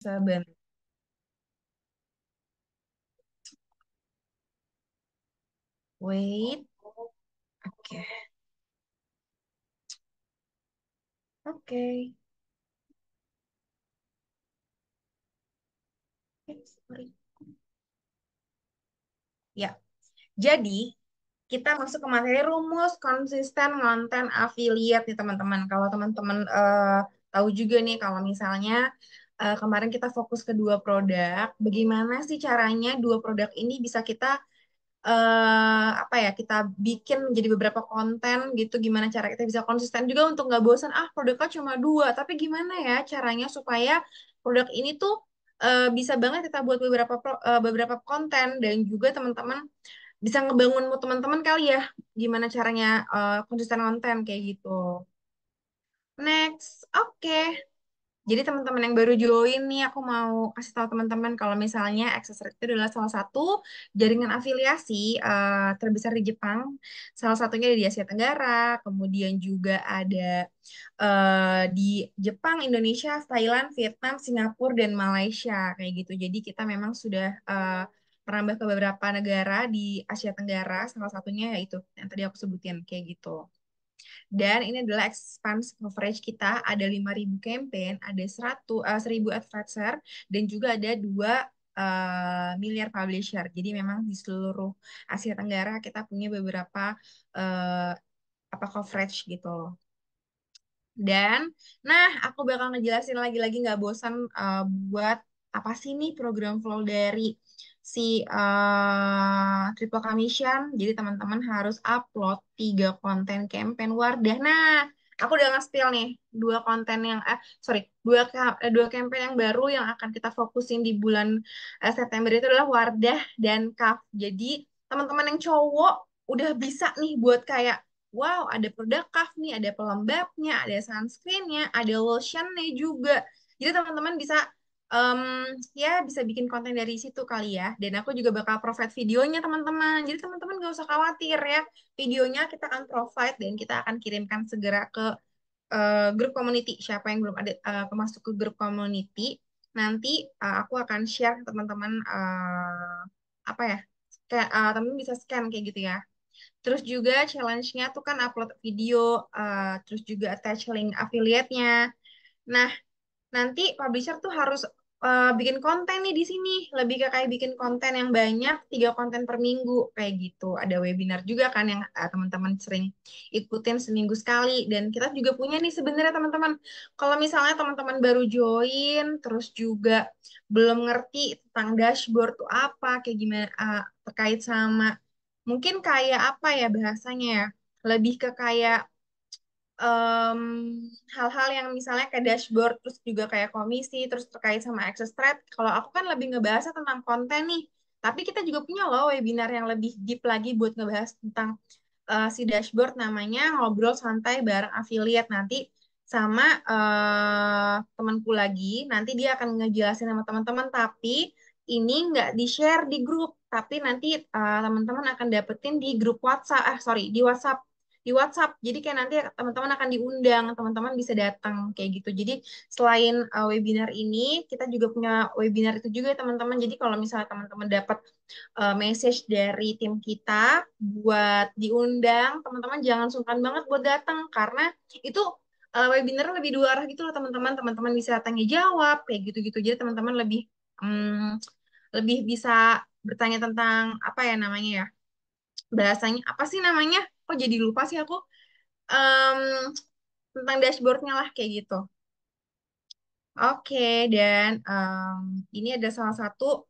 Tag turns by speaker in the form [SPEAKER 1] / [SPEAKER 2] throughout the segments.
[SPEAKER 1] Sabar. Wait. Oke. Oke. Sorry. Ya. Jadi, kita masuk ke materi rumus konsisten konten affiliate nih teman-teman. Kalau teman-teman tahu juga nih kalau misalnya kemarin kita fokus ke dua produk, bagaimana sih caranya dua produk ini bisa kita apa ya kita bikin menjadi beberapa konten gitu, gimana cara kita bisa konsisten juga untuk nggak bosan produknya cuma dua, tapi gimana ya caranya supaya produk ini tuh bisa banget kita buat beberapa konten dan juga teman-teman bisa ngebangun mood teman-teman kali ya gimana caranya konsisten konten kayak gitu. Next, oke. Jadi teman-teman yang baru join nih, aku mau kasih tahu teman-teman kalau misalnya Accessor itu adalah salah satu jaringan afiliasi terbesar di Jepang. Salah satunya di Asia Tenggara, kemudian juga ada di Jepang, Indonesia, Thailand, Vietnam, Singapura, dan Malaysia kayak gitu. Jadi kita memang sudah merambah ke beberapa negara di Asia Tenggara, salah satunya yaitu yang tadi aku sebutin kayak gitu. Dan ini adalah expanse coverage kita, ada 5.000 campaign, ada 1.000 advisor, dan juga ada 2 miliar publisher. Jadi memang di seluruh Asia Tenggara kita punya beberapa uh, apa coverage gitu loh. Dan, nah aku bakal ngejelasin lagi-lagi nggak bosan buat apa sih nih program flow dari si Triple Commission. Jadi teman-teman harus upload 3 konten campaign Wardah. Nah, aku udah nge-spill nih dua konten yang, sorry, dua campaign yang baru yang akan kita fokusin di bulan September itu adalah Wardah dan CAF. Jadi teman-teman yang cowok udah bisa nih buat kayak wow, ada produk kaf nih, ada pelembabnya, ada sunscreennya, ada lotionnya juga. Jadi teman-teman bisa em, ya bisa bikin konten dari situ kali ya. Dan aku juga bakal provide videonya teman-teman. Jadi teman-teman gak usah khawatir ya. Videonya kita akan provide dan kita akan kirimkan segera ke grup community. Siapa yang belum ada masuk ke grup community, nanti aku akan share ke teman-teman apa ya. Kayak teman-teman bisa scan kayak gitu ya. Terus juga challenge-nya tuh kan upload video, terus juga attach link affiliate-nya. Nah, nanti publisher tuh harus bikin konten nih di sini. Lebih ke kayak bikin konten yang banyak, 3 konten per minggu kayak gitu. Ada webinar juga kan yang teman-teman sering ikutin seminggu sekali. Dan kita juga punya nih sebenarnya teman-teman. Kalau misalnya teman-teman baru join, terus juga belum ngerti tentang dashboard tuh apa, kayak gimana terkait sama mungkin kayak apa ya bahasanya ya, lebih ke kayak em, hal-hal yang misalnya kayak dashboard, terus juga kayak komisi, terus terkait sama access thread. Kalau aku kan lebih ngebahasnya tentang konten nih, tapi kita juga punya loh webinar yang lebih deep lagi buat ngebahas tentang si dashboard namanya ngobrol santai bareng affiliate nanti sama temanku lagi. Nanti dia akan ngejelasin sama teman-teman, tapi ini nggak di-share di grup, tapi nanti teman-teman akan dapetin di grup WhatsApp, sorry, di WhatsApp. Jadi kayak nanti teman-teman akan diundang, teman-teman bisa datang kayak gitu. Jadi selain webinar ini, kita juga punya webinar itu juga ya, teman-teman. Jadi kalau misalnya teman-teman dapat message dari tim kita buat diundang, teman-teman jangan sungkan banget buat datang karena itu webinar lebih dua arah gitu loh teman-teman. Teman-teman bisa tanya jawab kayak gitu-gitu. Jadi teman-teman lebih bisa bertanya tentang apa ya namanya ya bahasanya apa sih namanya? Kok jadi lupa sih aku. Em, Tentang dashboardnya lah kayak gitu. Oke, dan ini ada salah satu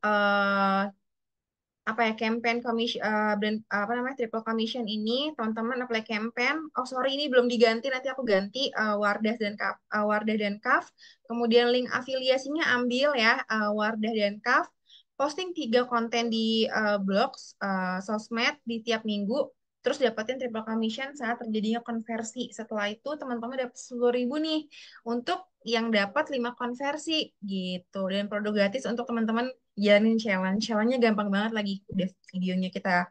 [SPEAKER 1] apa ya campaign commission brand apa namanya triple commission ini teman-teman apply campaign. Oh sorry ini belum diganti nanti aku ganti Wardah dan Kaf. Kemudian link afiliasinya ambil ya Wardah dan Kaf. Posting 3 konten di blogs sosmed di tiap minggu. Terus dapetin triple commission saat terjadinya konversi. Setelah itu teman-teman dapat 10.000 nih untuk yang dapat 5 konversi gitu. Dan produk gratis untuk teman-teman jalanin challenge. Challenge-nya gampang banget lagi. Udah videonya kita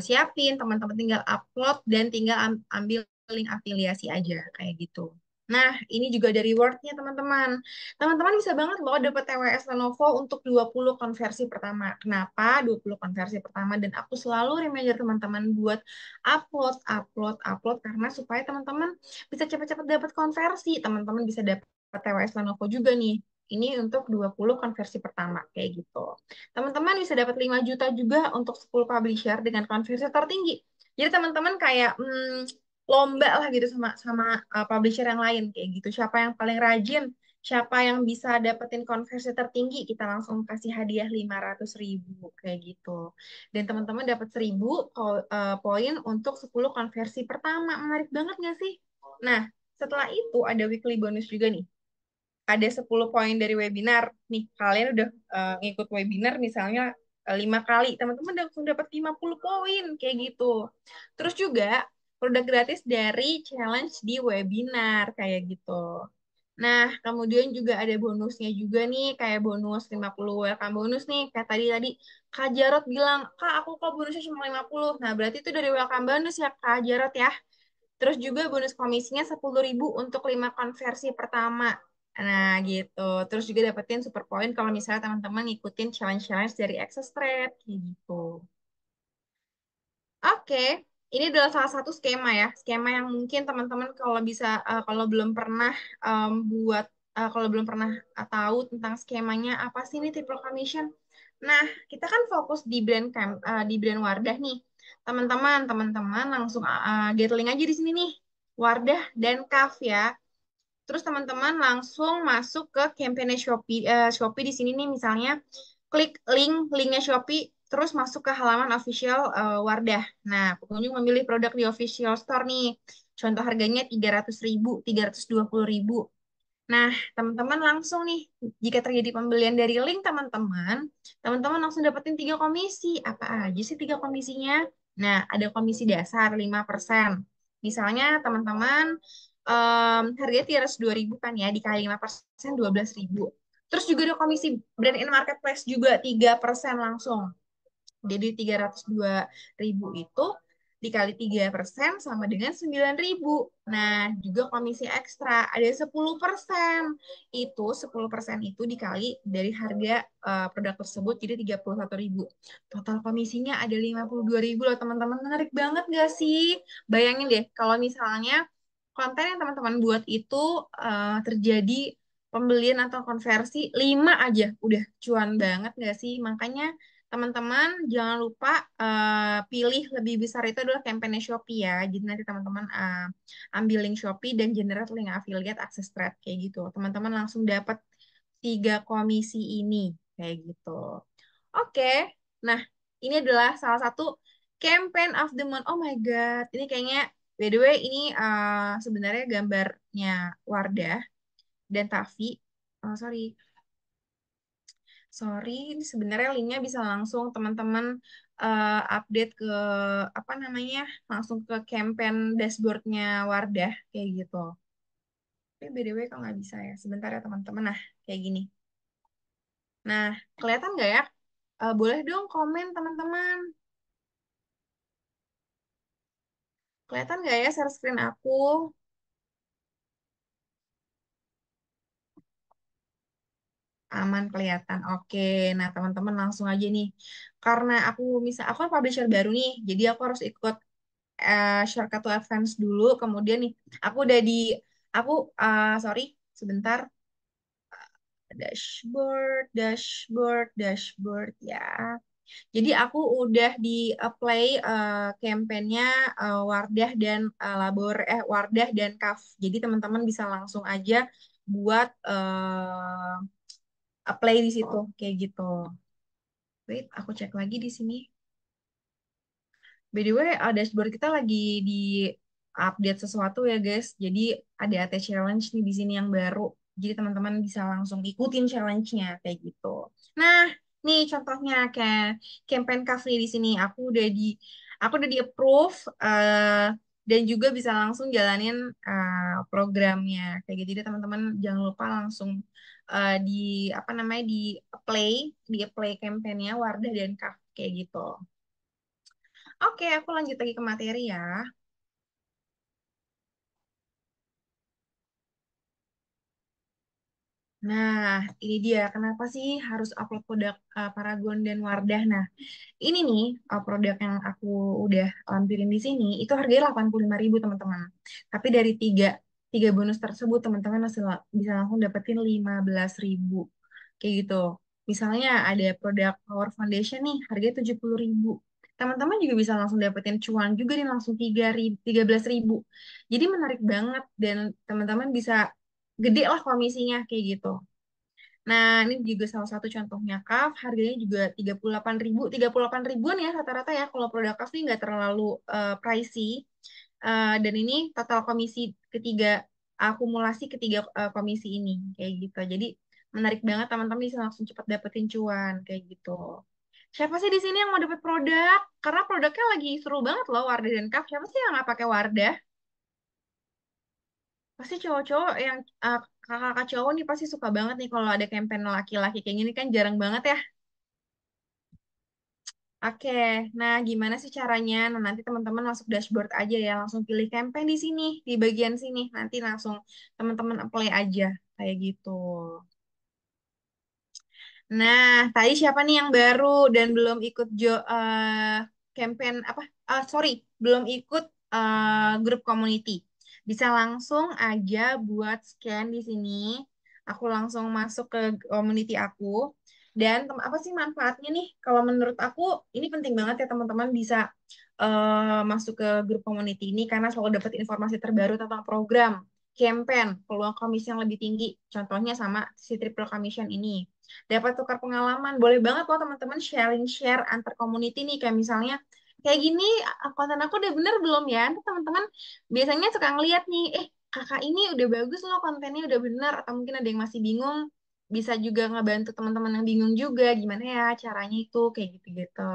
[SPEAKER 1] siapin, teman-teman tinggal upload dan tinggal ambil link afiliasi aja kayak gitu. Nah, ini juga ada rewardnya teman-teman. Teman-teman bisa banget loh dapat TWS Lenovo untuk 20 konversi pertama. Kenapa 20 konversi pertama? Dan aku selalu reminder teman-teman buat upload, upload, upload. Karena supaya teman-teman bisa cepat-cepat dapat konversi. Teman-teman bisa dapat TWS Lenovo juga nih. Ini untuk 20 konversi pertama, kayak gitu. Teman-teman bisa dapat 5 juta juga untuk 10 publisher dengan konversi tertinggi. Jadi teman-teman kayak lomba lah gitu sama sama publisher yang lain kayak gitu. Siapa yang paling rajin, siapa yang bisa dapetin konversi tertinggi, kita langsung kasih hadiah 500.000 kayak gitu. Dan teman-teman dapat 1.000 poin untuk 10 konversi pertama. Menarik banget nggak sih? Nah, setelah itu ada weekly bonus juga nih. Ada 10 poin dari webinar. Nih, kalian udah ngikut webinar misalnya 5 kali, teman-teman langsung dapat 50 poin kayak gitu. Terus juga produk gratis dari challenge di webinar kayak gitu. Nah, kemudian juga ada bonusnya juga nih, kayak bonus 50 welcome bonus nih. Kayak tadi Kak Jarot bilang, "Kak, aku kok bonusnya cuma 50." Nah, berarti itu dari welcome bonus ya, Kak Jarot ya. Terus juga bonus komisinya 10.000 untuk 5 konversi pertama. Nah, gitu. Terus juga dapetin super point kalau misalnya teman-teman ngikutin challenge-challenge dari Access Trade, kayak gitu. Oke, ini adalah salah satu skema ya. Skema yang mungkin teman-teman kalau bisa, kalau belum pernah buat, kalau belum pernah tahu tentang skemanya, apa sih ini triple commission? Nah, kita kan fokus di di brand Wardah nih. Teman-teman langsung get link aja di sini nih. Wardah dan Kaf ya. Terus teman-teman langsung masuk ke campaign Shopee. Shopee di sini nih misalnya klik linknya Shopee, terus masuk ke halaman official Wardah. Nah, pengunjung memilih produk di official store nih. Contoh harganya 300.000, 320.000. Nah, teman-teman langsung nih, jika terjadi pembelian dari link teman-teman langsung dapetin 3 komisi. Apa aja sih 3 komisinya? Nah, ada komisi dasar 5%. Misalnya teman-teman harganya 302.000 kan ya, dikali 5% 12.000. Terus juga ada komisi brand in marketplace juga 3% langsung. Jadi 302.000 itu dikali 3% sama dengan 9.000. Nah, juga komisi ekstra ada 10%. Itu 10% itu dikali dari harga produk tersebut jadi 31.000. Total komisinya ada 52.000 loh teman-teman. Menarik banget gak sih? Bayangin deh kalau misalnya konten yang teman-teman buat itu terjadi pembelian atau konversi 5 aja udah cuan banget gak sih? Makanya teman-teman jangan lupa pilih lebih besar itu adalah campaign Shopee ya. Jadi nanti teman-teman ambil link Shopee dan generate link affiliate access trade kayak gitu. Teman-teman langsung dapat 3 komisi ini kayak gitu. Oke, nah ini adalah salah satu campaign of the month. Oh my God, ini kayaknya by the way ini sebenarnya gambarnya Wardah dan Tavi. Oh, sorry, sorry, ini sebenarnya linknya bisa langsung teman-teman update ke apa namanya, langsung ke campaign dashboardnya Wardah kayak gitu. Tapi by the way kalau nggak bisa ya, sebentar ya teman-teman. Nah, kayak gini. Nah, kelihatan nggak ya? Boleh dong komen teman-teman. Kelihatan nggak ya share screen aku? Aman kelihatan. Oke, nah teman-teman langsung aja nih. Karena aku kan publisher baru nih, jadi aku harus ikut shortcut to advance dulu. Kemudian nih, aku udah di, aku sorry, sebentar. Dashboard ya. Jadi aku udah di apply campaign-nya Wardah dan Wardah dan Kaf. Jadi teman-teman bisa langsung aja buat apply di situ kayak gitu. Wait, aku cek lagi di sini. By the way, dashboard kita lagi di update sesuatu ya guys. Jadi ada AT challenge nih di sini yang baru. Jadi teman-teman bisa langsung ikutin challenge-nya kayak gitu. Nah, nih contohnya kayak campaign Kafri di sini. Aku udah di approve dan juga bisa langsung jalanin programnya kayak gitu. Jadi teman-teman jangan lupa langsung di apa namanya di apply campaign-nya Wardah dan Kaf kayak gitu. Oke, aku lanjut lagi ke materi ya. Nah, ini dia kenapa sih harus upload produk Paragon dan Wardah. Nah, ini nih produk yang aku udah lampirin di sini itu harganya 85.000 teman-teman. Tapi dari tiga tiga bonus tersebut teman-teman masih bisa langsung dapetin 15.000 kayak gitu. Misalnya ada produk Power Foundation nih harganya 70.000. Teman-teman juga bisa langsung dapetin cuan juga nih langsung 13.000. Jadi menarik banget dan teman-teman bisa gede lah komisinya kayak gitu. Nah, ini juga salah satu contohnya Kaf, harganya juga 38.000, 38 ribuan ya rata-rata ya. Kalau produk Kaf ini nggak terlalu pricey. Dan ini total komisi ketiga, akumulasi ketiga komisi ini, kayak gitu. Jadi menarik banget teman-teman bisa langsung cepat dapetin cuan, kayak gitu. Siapa sih di sini yang mau dapat produk? Karena produknya lagi seru banget loh, Wardah dan Kaf. Siapa sih yang nggak pakai Wardah? Pasti cowok-cowok yang kakak-kakak cowok nih pasti suka banget nih kalau ada campaign laki-laki kayak gini kan jarang banget ya. Oke, nah gimana sih caranya? Nah, nanti teman-teman masuk dashboard aja ya, langsung pilih campaign di sini, di bagian sini. Nanti langsung teman-teman apply aja, kayak gitu. Nah, tadi siapa nih yang baru dan belum ikut campaign apa? Sorry, belum ikut grup community. Bisa langsung aja buat scan di sini. Aku langsung masuk ke community aku. Dan apa sih manfaatnya nih? Kalau menurut aku ini penting banget ya teman-teman bisa masuk ke grup community ini karena selalu dapat informasi terbaru tentang program, campaign, peluang komisi yang lebih tinggi. Contohnya sama si triple commission ini dapat tukar pengalaman. Boleh banget loh teman-teman sharing share antar community nih kayak misalnya kayak gini konten aku udah bener belum ya? Nanti teman-teman biasanya suka ngeliat nih, kakak ini udah bagus loh kontennya udah bener atau mungkin ada yang masih bingung bisa juga ngebantu teman-teman yang bingung juga gimana ya caranya itu kayak gitu-gitu.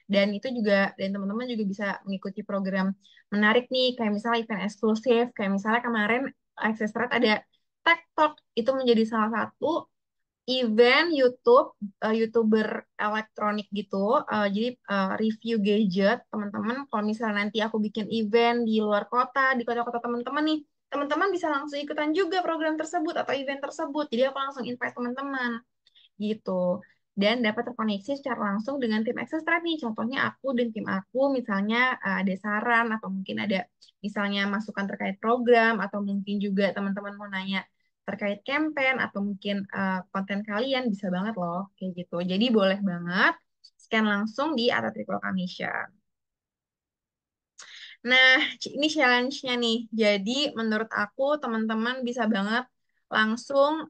[SPEAKER 1] Dan itu juga dan teman-teman juga bisa mengikuti program menarik nih kayak misalnya event eksklusif kayak misalnya kemarin Access Red ada Tech Talk itu menjadi salah satu event YouTube, YouTuber elektronik gitu. Jadi review gadget, teman-teman. Kalau misalnya nanti aku bikin event di luar kota, di kota-kota teman-teman nih, teman-teman bisa langsung ikutan juga program tersebut atau event tersebut. Jadi aku langsung invite teman-teman gitu. Dan dapat terkoneksi secara langsung dengan tim Access Trade nih. Contohnya aku dan tim aku misalnya ada saran atau mungkin ada misalnya masukan terkait program atau mungkin juga teman-teman mau nanya terkait campaign atau mungkin konten kalian bisa banget loh kayak gitu. Jadi boleh banget scan langsung di Atta Triple Commission. Nah, ini challenge-nya nih. Jadi, menurut aku, teman-teman bisa banget langsung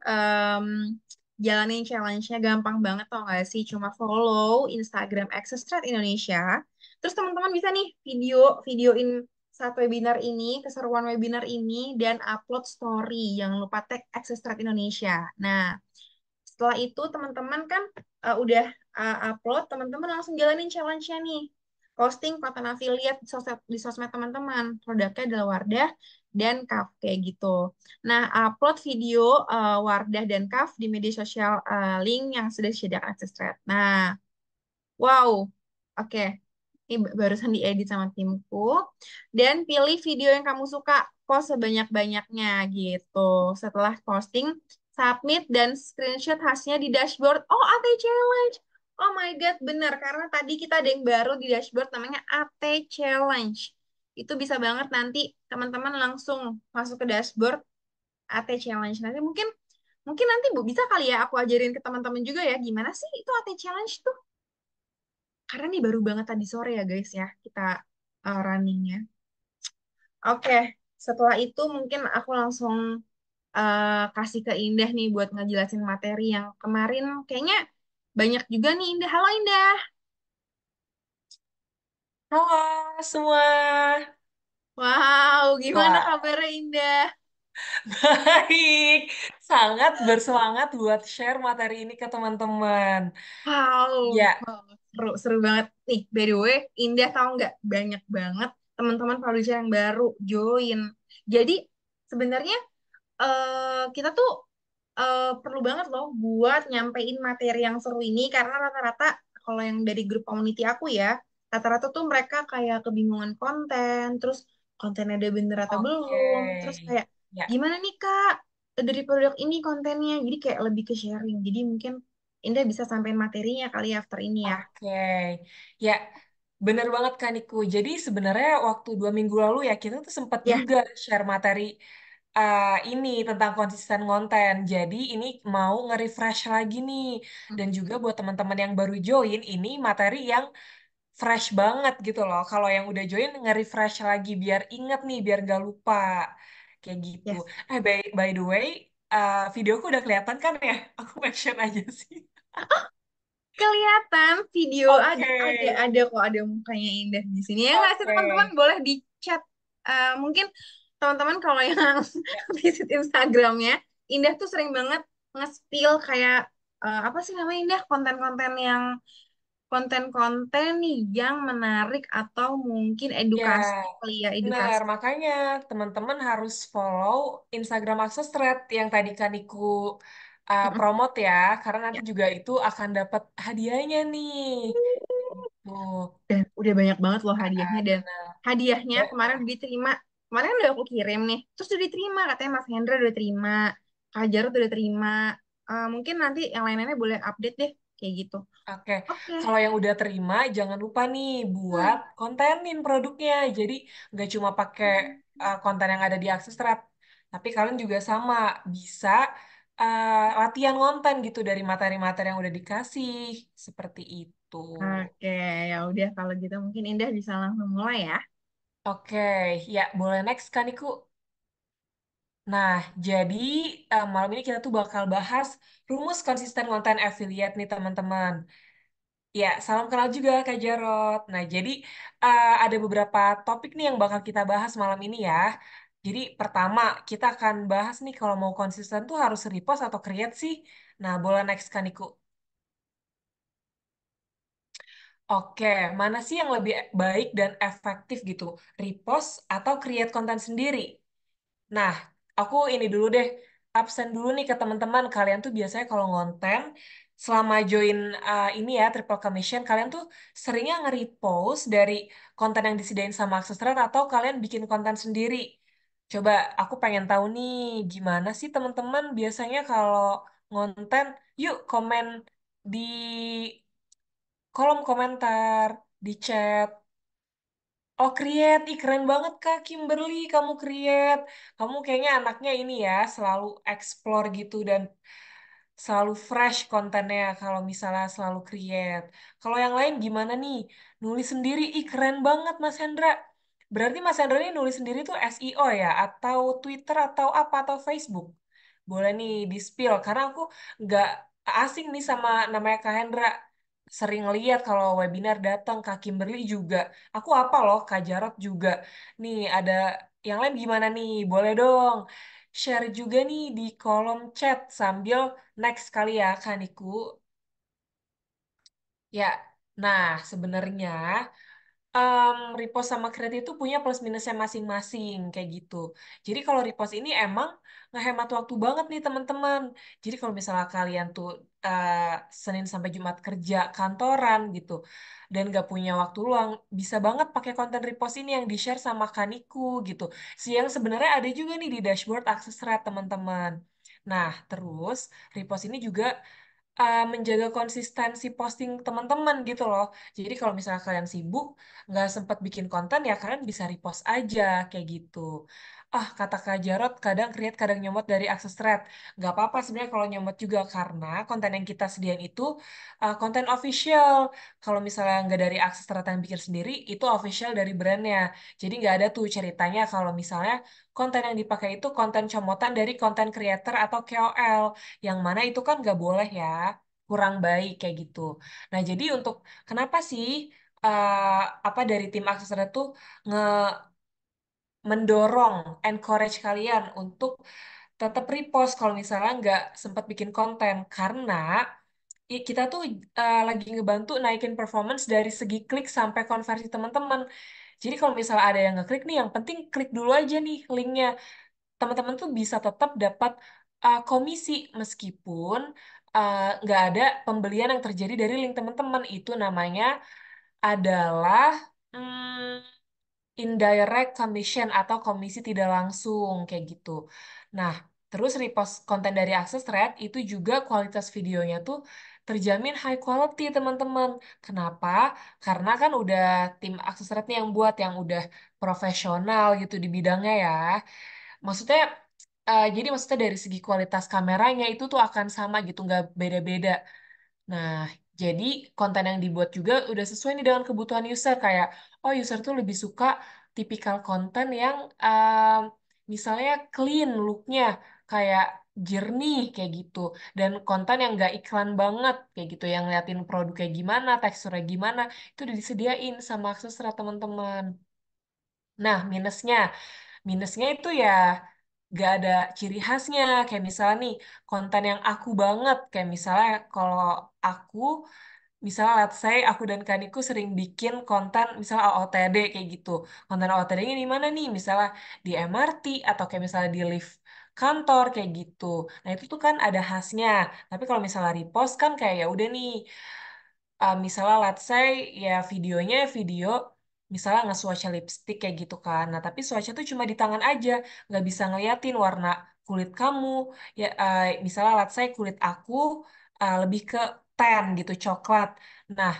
[SPEAKER 1] jalanin challenge-nya gampang banget, tau gak sih? Cuma follow Instagram Access Trade Indonesia. Terus teman-teman bisa nih videoin satu webinar ini, keseruan webinar ini, dan upload story. Jangan lupa tag Access Trade Indonesia. Nah, setelah itu teman-teman kan udah upload, teman-teman langsung jalanin challenge-nya nih. Posting konten affiliate di sosmed teman-teman. Produknya adalah Wardah dan Kaf kayak gitu. Nah, upload video Wardah dan Kaf di media sosial link yang sudah disediakan akses thread. Nah, wow. Oke. Ini barusan diedit sama timku. Dan pilih video yang kamu suka, post sebanyak-banyaknya gitu. Setelah posting, submit dan screenshot hasilnya di dashboard. Oh, AT Challenge. Oh my God, bener. Karena tadi kita ada yang baru di dashboard namanya AT Challenge. Itu bisa banget nanti teman-teman langsung masuk ke dashboard AT Challenge. Nanti mungkin mungkin nanti Bu bisa kali ya aku ajarin ke teman-teman juga ya gimana sih itu AT Challenge tuh. Karena nih baru banget tadi sore ya guys ya kita runningnya. Oke, setelah itu mungkin aku langsung kasih ke Indah nih buat ngejelasin materi yang kemarin kayaknya banyak juga nih Indah. Halo Indah.
[SPEAKER 2] Halo semua.
[SPEAKER 1] Wow, gimana
[SPEAKER 2] Wah,
[SPEAKER 1] kabarnya Indah?
[SPEAKER 2] baik. Sangat bersemangat buat share materi ini ke teman-teman.
[SPEAKER 1] Wow,
[SPEAKER 2] Ya,
[SPEAKER 1] wow, seru, seru banget. Nih, by the way, Indah tahu nggak banyak banget teman-teman publisher yang baru join. Jadi sebenarnya kita tuh perlu banget loh buat nyampein materi yang seru ini karena rata-rata kalau yang dari grup community aku ya, rata-rata tuh mereka kayak kebingungan konten, terus kontennya ada bener atau
[SPEAKER 2] oke.
[SPEAKER 1] belum, terus kayak
[SPEAKER 2] Ya,
[SPEAKER 1] gimana nih Kak? dari produk ini kontennya. Jadi kayak lebih ke sharing. Jadi mungkin Indah bisa sampein materinya kali ya after ini ya.
[SPEAKER 2] Oke, ya bener banget kan Niku. Jadi sebenarnya waktu 2 minggu lalu ya kita tuh sempat
[SPEAKER 1] Ya.
[SPEAKER 2] juga share materi ini tentang konsisten konten. Jadi ini mau nge-refresh lagi nih. Dan juga buat teman-teman yang baru join, ini materi yang fresh banget gitu loh. Kalau yang udah join nge-refresh lagi biar inget nih, biar gak lupa. Kayak gitu.
[SPEAKER 1] Yes.
[SPEAKER 2] By the way, videoku udah kelihatan kan ya? Aku mention aja sih.
[SPEAKER 1] Kelihatan video
[SPEAKER 2] Oke,
[SPEAKER 1] ada kok ada mukanya Indah di sini. Ya nggak sih
[SPEAKER 2] oke.
[SPEAKER 1] teman-teman boleh di chat. Mungkin teman-teman kalau yang
[SPEAKER 2] Ya,
[SPEAKER 1] visit Instagramnya, Indah tuh sering banget nge-spill kayak apa sih namanya Indah konten-konten yang konten-konten nih yang menarik atau mungkin
[SPEAKER 2] ya,
[SPEAKER 1] edukasi kali ya
[SPEAKER 2] benar.
[SPEAKER 1] edukasi.
[SPEAKER 2] Makanya teman-teman harus follow Instagram Access Thread yang tadi Kaniku
[SPEAKER 1] Mm-mm.
[SPEAKER 2] promote ya, karena nanti
[SPEAKER 1] Ya.
[SPEAKER 2] juga itu akan dapat hadiahnya nih. Tuh,
[SPEAKER 1] Dan udah banyak banget loh hadiahnya dan
[SPEAKER 2] benar.
[SPEAKER 1] hadiahnya
[SPEAKER 2] Ya,
[SPEAKER 1] kemarin udah diterima. Kemarin kan udah aku kirim nih. Terus udah diterima katanya Mas Hendra udah terima, Kak Jarot udah terima. Mungkin nanti yang lain-lainnya boleh update deh kayak gitu.
[SPEAKER 2] oke,
[SPEAKER 1] Oke.
[SPEAKER 2] kalau yang udah terima, jangan lupa nih buat
[SPEAKER 1] Hmm.
[SPEAKER 2] kontenin produknya. Jadi nggak cuma pakai konten yang ada di Accessrate, tapi kalian juga sama bisa latihan konten gitu dari materi-materi yang udah dikasih, seperti itu.
[SPEAKER 1] Oke, ya udah kalau gitu mungkin Indah bisa langsung mulai ya.
[SPEAKER 2] Oke, ya boleh next kan Iku? Nah, jadi malam ini kita tuh bakal bahas rumus konsisten konten affiliate nih teman-teman. Ya, salam kenal juga Kak Jarot. Nah, jadi ada beberapa topik nih yang bakal kita bahas malam ini ya. Jadi pertama, kita akan bahas nih kalau mau konsisten tuh harus repost atau create sih. Nah, boleh next kan Iku. Oke, mana sih yang lebih baik dan efektif gitu? Repost atau create konten sendiri? Nah, aku ini dulu deh, absen dulu nih ke teman-teman. Kalian tuh biasanya kalau ngonten, selama join ini ya, Triple Commission, kalian tuh seringnya nge-repost dari konten yang disediain sama Accessrate atau kalian bikin konten sendiri. Coba, aku pengen tahu nih, gimana sih teman-teman biasanya kalau ngonten, yuk komen di kolom komentar, di chat. Oh, create. Ih, keren banget, Kak Kimberly. Kamu create. Kamu kayaknya anaknya ini ya, selalu explore gitu dan selalu fresh kontennya kalau misalnya selalu create. Kalau yang lain gimana nih? Nulis sendiri. Ih, keren banget, Mas Hendra. Berarti Mas Hendra ini nulis sendiri tuh SEO ya? Atau Twitter atau apa? Atau Facebook? Boleh nih di-spill. Karena aku nggak asing nih sama namanya Kak Hendra. Sering lihat kalau webinar datang, Kak Kimberly juga. Aku apa loh, Kak Jarot juga. Nih, ada yang lain gimana nih? Boleh dong. Share juga nih di kolom chat sambil next kali ya, Kaniku. Ya, nah sebenarnya repost sama create itu punya plus minusnya masing-masing kayak gitu. Jadi kalau repost ini emang ngehemat waktu banget nih teman-teman. Jadi kalau misalnya kalian tuh eh, Senin sampai Jumat kerja kantoran gitu dan gak punya waktu luang, bisa banget pakai konten repost ini yang di-share sama Kaniku gitu. Yang sebenarnya ada juga nih di dashboard akses rate teman-teman. Nah, terus repost ini juga menjaga konsistensi posting teman-teman gitu loh. Jadi kalau misalnya kalian sibuk, nggak sempat bikin konten ya kalian bisa repost aja kayak gitu. Ah, kata Kak Jarot, kadang create, kadang nyomot dari akses thread. Nggak apa-apa sebenarnya kalau nyomot juga karena konten yang kita sediain itu konten official. Kalau misalnya nggak dari akses thread yang bikin sendiri, itu official dari brandnya. Jadi nggak ada tuh ceritanya kalau misalnya konten yang dipakai itu konten comotan dari konten creator atau KOL yang mana itu kan nggak boleh ya, kurang baik kayak gitu. Nah, jadi untuk kenapa sih apa dari tim Aksesora tuh nge mendorong, encourage kalian untuk tetap repost kalau misalnya nggak sempat bikin konten karena kita tuh lagi ngebantu naikin performance dari segi klik sampai konversi teman-teman. Jadi kalau misalnya ada yang ngeklik nih, yang penting klik dulu aja nih linknya teman-teman tuh bisa tetap dapat komisi meskipun nggak ada pembelian yang terjadi dari link teman-teman. Itu namanya adalah indirect commission atau komisi tidak langsung kayak gitu. Nah, Terus repost konten dari akses thread itu juga kualitas videonya tuh terjamin high quality teman-teman. Kenapa? Karena kan udah tim akses thread nih yang buat yang udah profesional gitu di bidangnya ya. Maksudnya jadi maksudnya dari segi kualitas kameranya itu tuh akan sama gitu, nggak beda-beda. Nah, jadi konten yang dibuat juga udah sesuai nih dengan kebutuhan user kayak oh user tuh lebih suka tipikal konten yang misalnya clean looknya kayak jernih kayak gitu dan konten yang nggak iklan banget kayak gitu yang ngeliatin produk kayak gimana teksturnya gimana itu udah disediain sama Aksesra teman-teman. Nah, minusnya itu ya gak ada ciri khasnya kayak misalnya nih konten yang aku banget kayak misalnya kalau aku misalnya let's say aku dan Kaniku sering bikin konten misalnya OOTD kayak gitu. Konten OOTD ini di mana nih? Misalnya di MRT atau kayak misalnya di lift kantor kayak gitu. Nah, itu tuh kan ada khasnya. Tapi kalau misalnya repost kan kayak ya udah nih misalnya let's say ya videonya video misalnya nge-swatch lipstick kayak gitu kan. Nah, tapi swatchnya tuh cuma di tangan aja, nggak bisa ngeliatin warna kulit kamu. Ya, misalnya let's say kulit aku lebih ke tan gitu, coklat. Nah,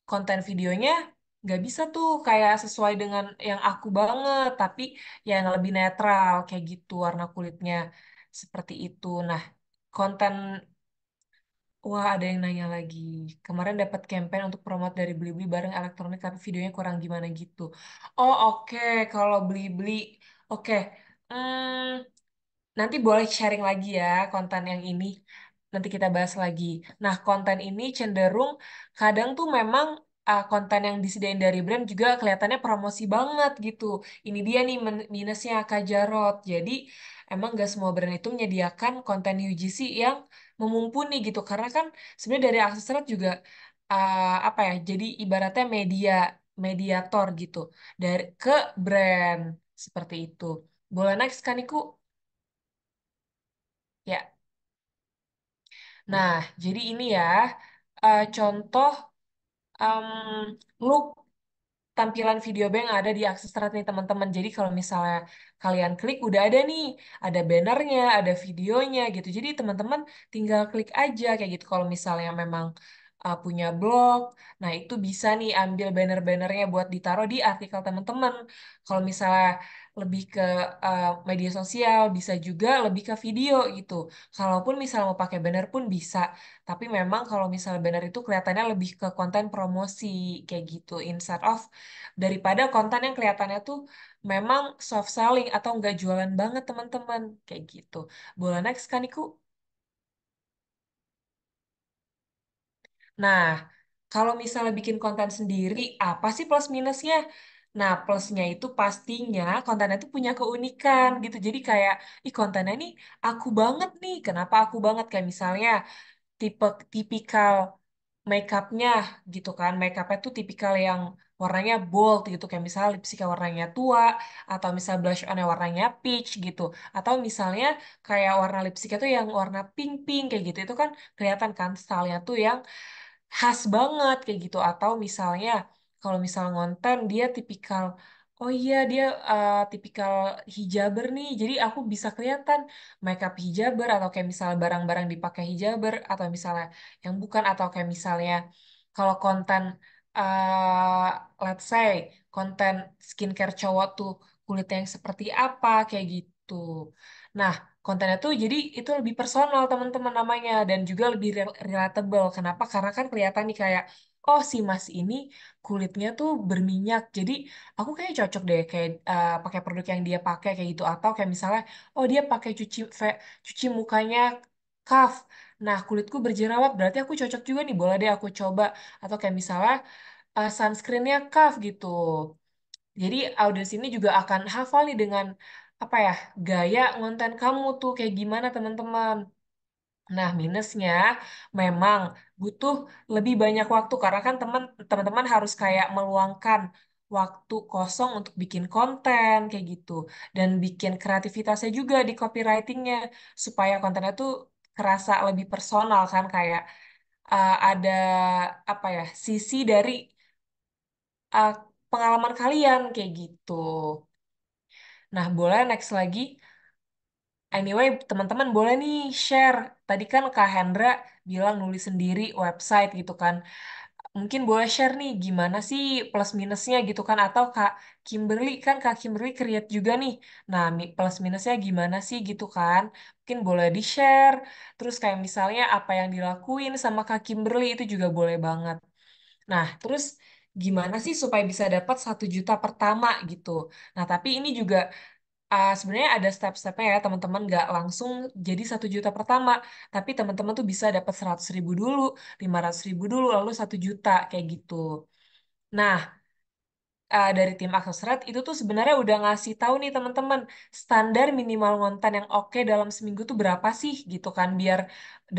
[SPEAKER 2] konten videonya nggak bisa tuh kayak sesuai dengan yang aku banget, tapi yang lebih netral kayak gitu warna kulitnya seperti itu. Nah, konten wah, ada yang nanya lagi. Kemarin dapat campaign untuk promote dari Blibli bareng elektronik, tapi videonya kurang gimana gitu. Oh, oke. Kalau Blibli, oke. Hmm, nanti boleh sharing lagi ya konten yang ini. Nanti kita bahas lagi. Nah, konten ini cenderung kadang tuh memang konten yang disediain dari brand juga kelihatannya promosi banget gitu. Ini dia nih minusnya Kak Jarot. Jadi, emang gak semua brand itu menyediakan konten UGC yang memumpuni gitu. Karena kan sebenarnya dari aksesoris juga apa ya? Jadi ibaratnya mediator gitu dari ke brand seperti itu. Boleh next kan Iku? Ya. Nah, jadi ini ya contoh em, look tampilan video bank yang ada di Aksestrad nih teman-teman. Jadi kalau misalnya kalian klik udah ada nih, ada bannernya, ada videonya gitu. Jadi teman-teman tinggal klik aja kayak gitu. Kalau misalnya memang punya blog, nah itu bisa nih ambil banner-bannernya buat ditaruh di artikel teman-teman. Kalau misalnya lebih ke media sosial, bisa juga lebih ke video gitu. Kalaupun misalnya mau pakai banner pun bisa. Tapi memang kalau misalnya banner itu kelihatannya lebih ke konten promosi kayak gitu, instead of daripada konten yang kelihatannya tuh memang soft selling atau nggak jualan banget teman-teman kayak gitu. Boleh next kan Iku? Nah, kalau misalnya bikin konten sendiri, apa sih plus minusnya? Nah, plusnya itu pastinya kontennya itu punya keunikan gitu. Jadi kayak, ih kontennya nih aku banget nih. Kenapa aku banget? Kayak misalnya tipe tipikal makeupnya gitu kan, makeupnya tuh tipikal yang warnanya bold gitu kayak misalnya lipstiknya warnanya tua atau misalnya blush onnya warnanya peach gitu atau misalnya kayak warna lipstiknya tuh yang warna pink pink kayak gitu itu kan kelihatan kan stylenya tuh yang khas banget kayak gitu atau misalnya kalau misal ngonten dia tipikal oh iya dia tipikal hijaber nih jadi aku bisa kelihatan makeup hijaber atau kayak misalnya barang-barang dipakai hijaber atau misalnya yang bukan atau kayak misalnya kalau konten let's say konten skincare cowok tuh kulitnya yang seperti apa kayak gitu. Nah, kontennya tuh jadi itu lebih personal teman-teman namanya dan juga lebih relatable. Kenapa? Karena kan kelihatan nih kayak oh si Mas ini kulitnya tuh berminyak. Jadi aku kayak cocok deh kayak pakai produk yang dia pakai kayak gitu atau kayak misalnya oh dia pakai cuci mukanya Kaf. Nah, kulitku berjerawat berarti aku cocok juga nih. Boleh deh aku coba atau kayak misalnya sunscreennya Kaf gitu. Jadi audiens ini juga akan hafal nih dengan apa ya gaya ngonten kamu tuh kayak gimana teman-teman. Nah, minusnya memang butuh lebih banyak waktu karena kan teman-teman harus kayak meluangkan waktu kosong untuk bikin konten kayak gitu dan bikin kreativitasnya juga di copywritingnya supaya kontennya tuh kerasa lebih personal kan kayak ada apa ya sisi dari uh, pengalaman kalian kayak gitu. Nah, boleh next lagi. Anyway, teman-teman boleh nih share. Tadi kan Kak Hendra bilang nulis sendiri website gitu kan. Mungkin boleh share nih gimana sih plus minusnya gitu kan. Atau Kak Kimberly create juga nih. Nah, plus minusnya gimana sih gitu kan. Mungkin boleh di-share. Terus kayak misalnya apa yang dilakuin sama Kak Kimberly itu juga boleh banget. Nah, terus gimana sih supaya bisa dapat 1 juta pertama gitu. Nah, tapi ini juga sebenarnya ada step-stepnya ya teman-teman, nggak langsung jadi 1 juta pertama, tapi teman-teman tuh bisa dapat 100.000 dulu, 500.000 dulu, lalu 1 juta kayak gitu. Nah, dari tim Aksesret itu tuh sebenarnya udah ngasih tahu nih teman-teman standar minimal konten yang oke dalam seminggu tuh berapa sih gitu kan, biar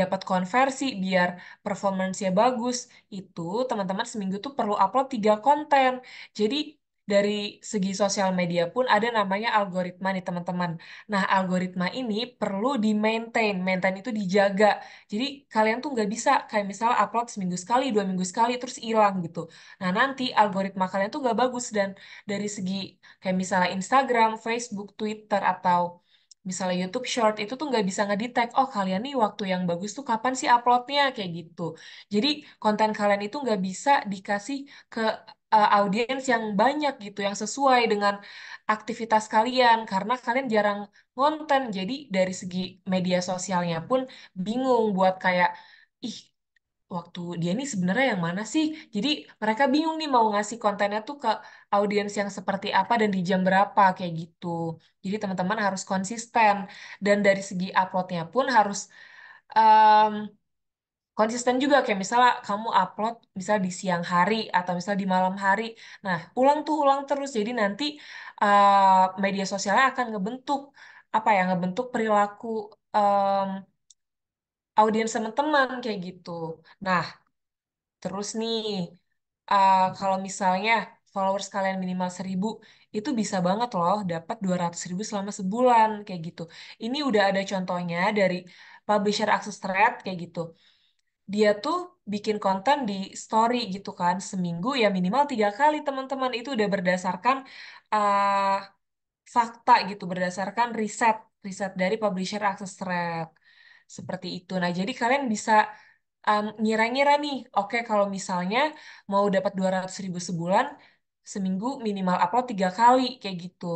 [SPEAKER 2] dapat konversi, biar performance-nya bagus. Itu teman-teman seminggu tuh perlu upload 3 konten. Jadi dari segi sosial media pun ada namanya algoritma nih teman-teman. Nah, algoritma ini perlu di-maintain. Maintain itu dijaga. Jadi kalian tuh nggak bisa kayak misalnya upload seminggu sekali, 2 minggu sekali, terus hilang gitu. Nah, nanti algoritma kalian tuh gak bagus, dan dari segi kayak misalnya Instagram, Facebook, Twitter, atau misalnya YouTube Short itu tuh nggak bisa ngedetect, oh kalian nih waktu yang bagus tuh kapan sih uploadnya kayak gitu. Jadi konten kalian itu nggak bisa dikasih ke audiens yang banyak gitu, yang sesuai dengan aktivitas kalian, karena kalian jarang konten. Jadi dari segi media sosialnya pun bingung buat kayak, ih, waktu dia nih sebenarnya yang mana sih? Jadi mereka bingung nih mau ngasih kontennya tuh ke audiens yang seperti apa dan di jam berapa kayak gitu. Jadi teman-teman harus konsisten, dan dari segi uploadnya pun harus em, konsisten juga, kayak misalnya kamu upload misalnya di siang hari atau misalnya di malam hari. Nah, ulang terus. Jadi nanti media sosialnya akan ngebentuk apa ya, ngebentuk perilaku em, audiens teman-teman kayak gitu. Nah, terus nih, kalau misalnya followers kalian minimal 1.000, itu bisa banget loh dapat 200.000 selama sebulan kayak gitu. Ini udah ada contohnya dari publisher Access Thread kayak gitu. Dia tuh bikin konten di story gitu kan, seminggu ya minimal 3 kali teman-teman. Itu udah berdasarkan uh, fakta gitu, berdasarkan riset riset dari publisher Access Thread seperti itu. Nah, jadi kalian bisa ngira-ngira nih, oke kalau misalnya mau dapat 200.000 sebulan, seminggu minimal upload 3 kali kayak gitu.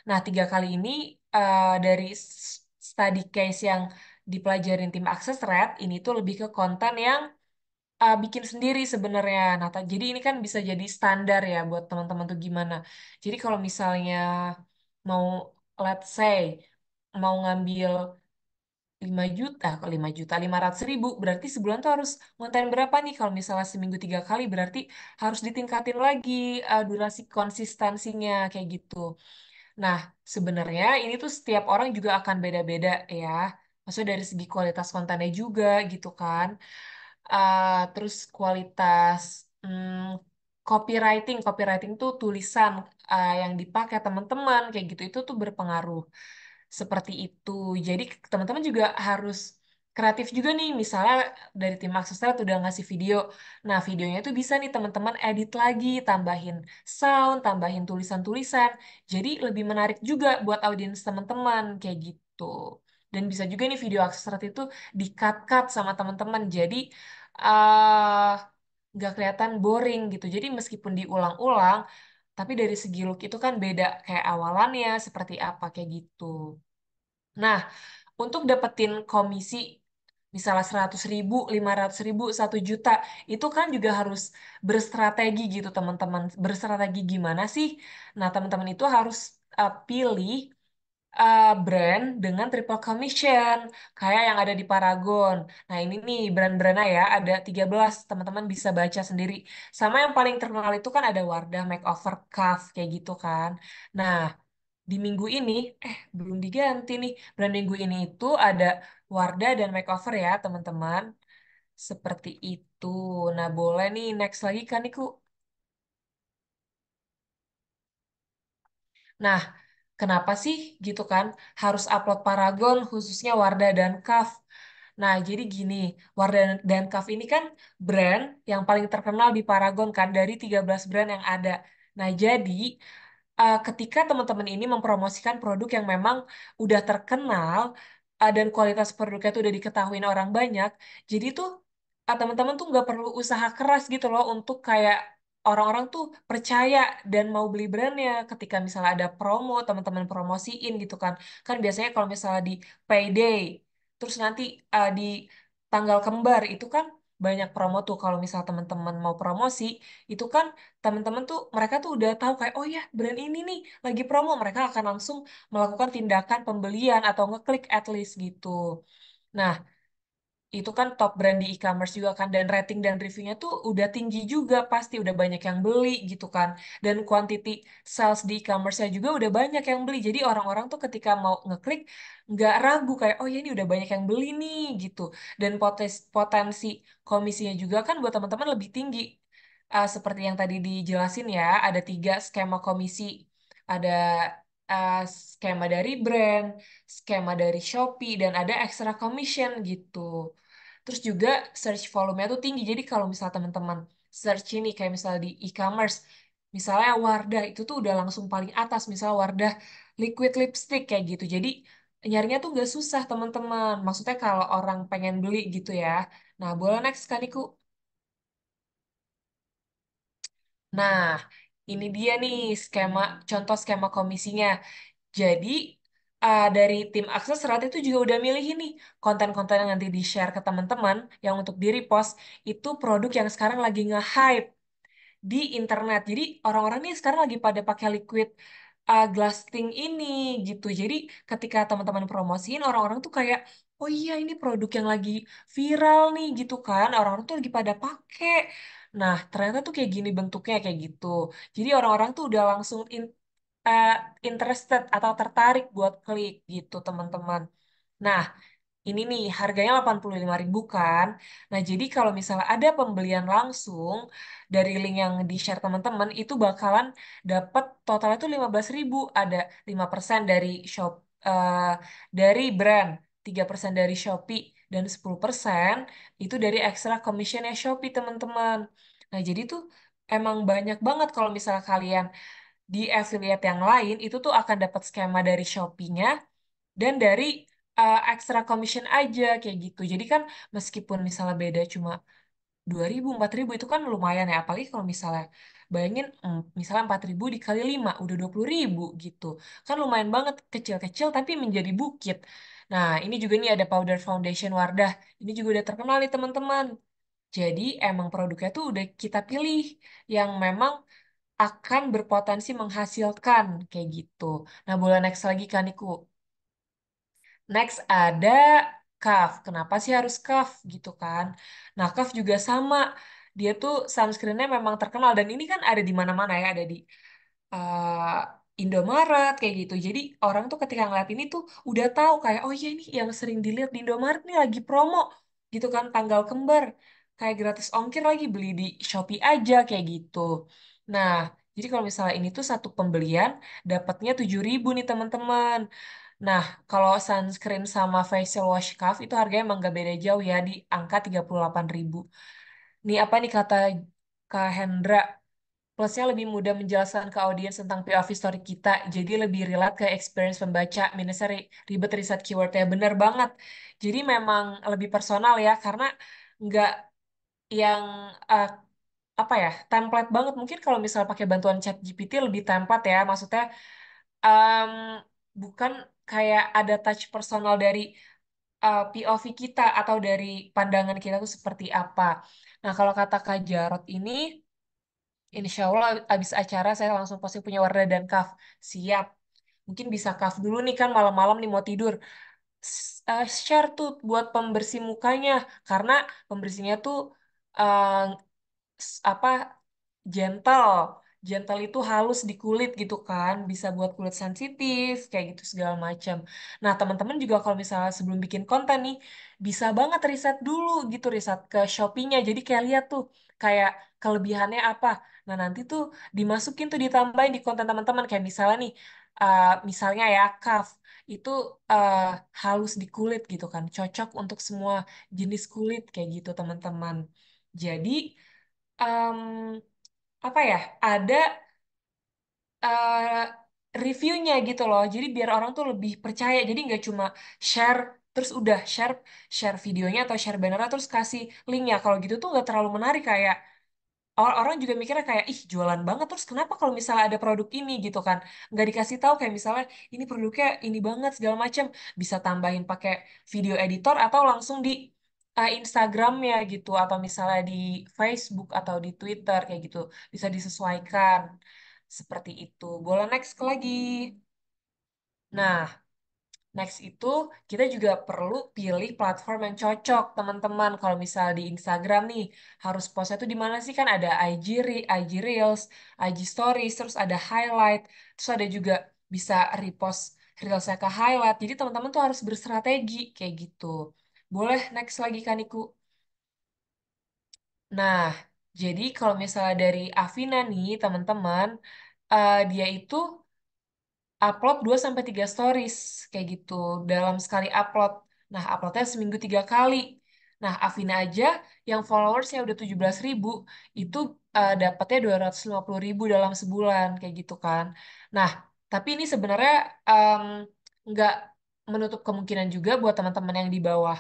[SPEAKER 2] Nah, 3 kali ini dari study case yang dipelajarin tim Access Red, ini tuh lebih ke konten yang bikin sendiri sebenarnya. Nah, jadi ini kan bisa jadi standar ya buat teman-teman tuh gimana. Jadi kalau misalnya mau, let's say, mau ngambil 5 juta, kalau 5 juta, 500.000, berarti sebulan tuh harus ngonten berapa nih? Kalau misalnya seminggu 3 kali, berarti harus ditingkatin lagi durasi konsistensinya, kayak gitu. Nah, sebenarnya ini tuh setiap orang juga akan beda-beda ya. Maksudnya dari segi kualitas kontennya juga gitu kan. Terus kualitas copywriting, copywriting tuh tulisan yang dipakai teman-teman, kayak gitu, itu tuh berpengaruh. Seperti itu. Jadi teman-teman juga harus kreatif juga nih. Misalnya dari tim Aksesorat udah ngasih video. Nah, videonya itu bisa nih teman-teman edit lagi, tambahin sound, tambahin tulisan-tulisan. Jadi lebih menarik juga buat audiens teman-teman kayak gitu. Dan bisa juga nih video Aksesorat itu di-cut-cut sama teman-teman. Jadi eh nggak kelihatan boring gitu. Jadi meskipun diulang-ulang, tapi dari segi look itu kan beda, kayak awalannya seperti apa kayak gitu. Nah, untuk dapetin komisi misalnya 100.000, 500.000, 1 juta, itu kan juga harus berstrategi gitu teman-teman. Berstrategi gimana sih? Nah, teman-teman itu harus pilih brand dengan triple commission, kayak yang ada di Paragon. Nah, ini nih brand-brandnya ya, ada 13, teman-teman bisa baca sendiri. Sama yang paling terkenal itu kan ada Wardah, Makeover, Cuff, kayak gitu kan. Nah, di minggu ini, belum diganti nih. Brand minggu ini itu ada Wardah dan Makeover ya, teman-teman. Seperti itu. Nah, boleh nih next lagi kan, Niku. Nah, kenapa sih gitu kan harus upload Paragon khususnya Wardah dan Kaf? Nah, jadi gini, Wardah dan Kaf ini kan brand yang paling terkenal di Paragon kan dari 13 brand yang ada. Nah, jadi ketika teman-teman ini mempromosikan produk yang memang udah terkenal, dan kualitas produknya tuh udah diketahui orang banyak, jadi tuh teman-teman tuh nggak perlu usaha keras gitu loh untuk kayak orang-orang tuh percaya dan mau beli brandnya ketika misalnya ada promo, teman-teman promosiin gitu kan. Kan biasanya kalau misalnya di payday, terus nanti di tanggal kembar itu kan banyak promo tuh kalau misal teman-teman mau promosi, itu kan teman-teman tuh mereka tuh udah tahu kayak oh ya brand ini nih lagi promo, mereka akan langsung melakukan tindakan pembelian atau ngeklik at least gitu. Nah, itu kan top brand di e-commerce juga kan, dan rating dan reviewnya tuh udah tinggi juga, pasti udah banyak yang beli gitu kan, dan quantity sales di e-commerce-nya juga udah banyak yang beli, jadi orang-orang tuh ketika mau ngeklik nggak ragu kayak oh ya ini udah banyak yang beli nih gitu, dan potensi komisinya juga kan buat teman-teman lebih tinggi. Seperti yang tadi dijelasin ya, ada 3 skema komisi, ada skema dari brand, skema dari Shopee, dan ada extra commission gitu. Terus juga search volume-nya tuh tinggi. Jadi kalau misal teman-teman search ini kayak misalnya di e-commerce, misalnya Wardah itu tuh udah langsung paling atas, misalnya Wardah liquid lipstick kayak gitu. Jadi nyarinya tuh gak susah teman-teman. Maksudnya kalau orang pengen beli gitu ya. Nah, boleh next Kaniku. Nah, ini dia nih contoh skema komisinya. Jadi dari tim akses rat itu juga udah milih ini konten-konten yang nanti di-share ke teman-teman yang untuk di-repost itu produk yang sekarang lagi nge-hype di internet. Jadi orang-orang nih sekarang lagi pada pakai liquid glass tint ini gitu. Jadi ketika teman-teman promosiin orang-orang tuh kayak oh iya ini produk yang lagi viral nih gitu kan. Orang-orang tuh lagi pada pakai. Nah, ternyata tuh kayak gini bentuknya kayak gitu. Jadi orang-orang tuh udah langsung uh, interested atau tertarik buat klik gitu teman-teman. Nah, ini nih harganya 85.000 kan. Nah, jadi kalau misalnya ada pembelian langsung dari link yang di-share teman-teman itu bakalan dapat totalnya tuh 15.000. Ada 5% dari eh, dari brand, 3% dari Shopee, dan 10% itu dari extra commissionnya Shopee, teman-teman. Nah, jadi tuh emang banyak banget kalau misalnya kalian di affiliate yang lain itu tuh akan dapat skema dari Shopee-nya dan dari extra commission aja kayak gitu. Jadi kan meskipun misalnya beda cuma 2.000 4.000 itu kan lumayan ya. Apalagi kalau misalnya bayangin misalnya 4.000 dikali 5 udah 20.000 gitu. Kan lumayan banget kecil-kecil tapi menjadi bukit. Nah, ini juga nih ada powder foundation Wardah. Ini juga udah terkenal nih teman-teman. Jadi emang produknya tuh udah kita pilih yang memang akan berpotensi menghasilkan kayak gitu. Nah, boleh next lagi kan Iku? Next ada CAF. Kenapa sih harus CAF gitu kan? Nah, CAF juga sama. Dia tuh sunscreennya memang terkenal dan ini kan ada di mana-mana ya, ada di Indomaret kayak gitu. Jadi orang tuh ketika ngeliat ini tuh udah tahu kayak oh iya ini yang sering dilihat di Indomaret nih lagi promo gitu kan tanggal kembar. Kayak gratis ongkir lagi beli di Shopee aja kayak gitu. Nah, jadi kalau misalnya ini tuh satu pembelian dapatnya 7.000 nih teman-teman. Nah, kalau sunscreen sama facial wash cuff itu harganya emang gak beda jauh ya di angka 38.000. Nih apa nih kata Kak Hendra? Plusnya lebih mudah menjelaskan ke audiens tentang POV story kita, jadi lebih relate ke experience pembaca. Minusnya ribet riset keywordnya, bener banget. Jadi memang lebih personal ya, karena nggak yang eh, apa ya template banget. Mungkin kalau misalnya pakai bantuan chat GPT lebih template ya, maksudnya em, bukan kayak ada touch personal dari POV kita atau dari pandangan kita tuh seperti apa. Nah, kalau kata Kak Jarot ini, insya Allah abis acara saya langsung posting punya Wardah dan Kaf. Siap. Mungkin bisa Kaf dulu nih kan malam-malam nih mau tidur. Share tuh buat pembersih mukanya. Karena pembersihnya tuh eh, apa gentle. Gentle itu halus di kulit gitu kan, bisa buat kulit sensitif kayak gitu segala macam. Nah, teman-teman juga kalau misalnya sebelum bikin konten nih, bisa banget riset dulu gitu, riset ke Shopee-nya. Jadi kayak lihat tuh kayak kelebihannya apa. Nah, nanti tuh dimasukin tuh ditambahin di konten teman-teman kayak misalnya nih misalnya ya Kaf itu uh, halus di kulit gitu kan, cocok untuk semua jenis kulit kayak gitu teman-teman. Jadi em, apa ya ada eh, reviewnya gitu loh jadi biar orang tuh lebih percaya jadi nggak cuma share terus udah share share videonya atau share bannernya terus kasih linknya. Kalau gitu tuh nggak terlalu menarik, kayak orang juga mikirnya kayak ih jualan banget, terus kenapa kalau misalnya ada produk ini gitu kan nggak dikasih tahu, kayak misalnya ini produknya ini banget segala macam, bisa tambahin pakai video editor atau langsung di Instagramnya gitu, atau misalnya di Facebook atau di Twitter kayak gitu, bisa disesuaikan seperti itu. Boleh next lagi. Nah, next itu kita juga perlu pilih platform yang cocok, teman-teman. Kalau misal di Instagram nih, harus postnya tuh di mana sih? Kan ada IG Reels, IG Stories, terus ada highlight, terus ada juga bisa repost Reelsnya ke highlight. Jadi teman-teman tuh harus berstrategi kayak gitu. Boleh next lagi kan, Iku? Nah, jadi kalau misalnya dari Avina nih, teman-teman, dia itu upload 2 sampai 3 stories kayak gitu dalam sekali upload. Nah, uploadnya seminggu 3 kali. Nah, Avina aja yang followersnya udah 17.000 itu dapatnya 250.000 dalam sebulan kayak gitu kan. Nah, tapi ini sebenarnya em, nggak menutup kemungkinan juga buat teman-teman yang di bawah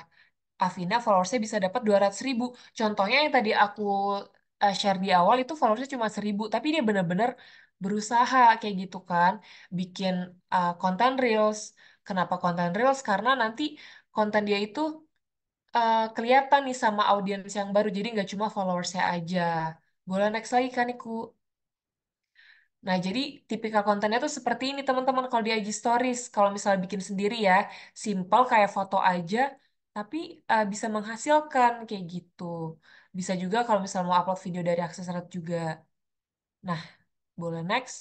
[SPEAKER 2] Avina followersnya bisa dapat 200.000. Contohnya yang tadi aku share di awal itu followersnya cuma 1.000, tapi dia benar-benar berusaha kayak gitu kan, bikin konten Reels. Kenapa konten Reels? Karena nanti konten dia itu kelihatan nih sama audiens yang baru, jadi nggak cuma followersnya aja. Boleh next lagi kan, Iku? Nah, jadi tipikal kontennya tuh seperti ini, teman-teman. Kalau di IG Stories, kalau misalnya bikin sendiri ya, simple kayak foto aja, tapi bisa menghasilkan kayak gitu. Bisa juga kalau misalnya mau upload video dari Aksesret juga. Nah, boleh next.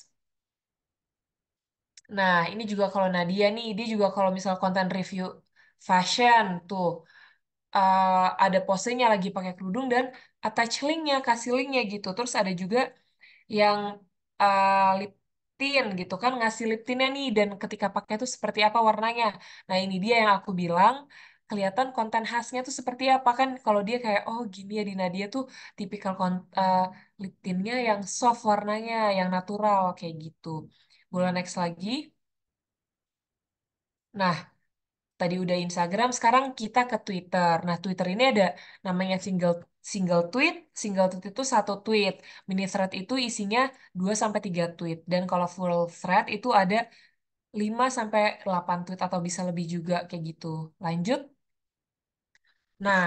[SPEAKER 2] Nah, ini juga kalau Nadia nih, dia juga kalau misal konten review fashion tuh, ada posenya lagi pakai kerudung dan attach linknya, kasih linknya gitu. Terus ada juga yang lip tint gitu kan, ngasih lip tintnya nih dan ketika pakai itu seperti apa warnanya. Nah, ini dia yang aku bilang kelihatan konten khasnya tuh seperti apa kan, kalau dia kayak oh gini ya, di Nadia tuh tipikal lip tintnya yang soft warnanya, yang natural kayak gitu. Boleh next lagi. Nah, tadi udah Instagram, sekarang kita ke Twitter. Nah, Twitter ini ada namanya single single tweet. Single tweet itu satu tweet. Mini thread itu isinya 2 sampai 3 tweet. Dan kalau full thread itu ada 5 sampai 8 tweet atau bisa lebih juga kayak gitu. Lanjut. Nah,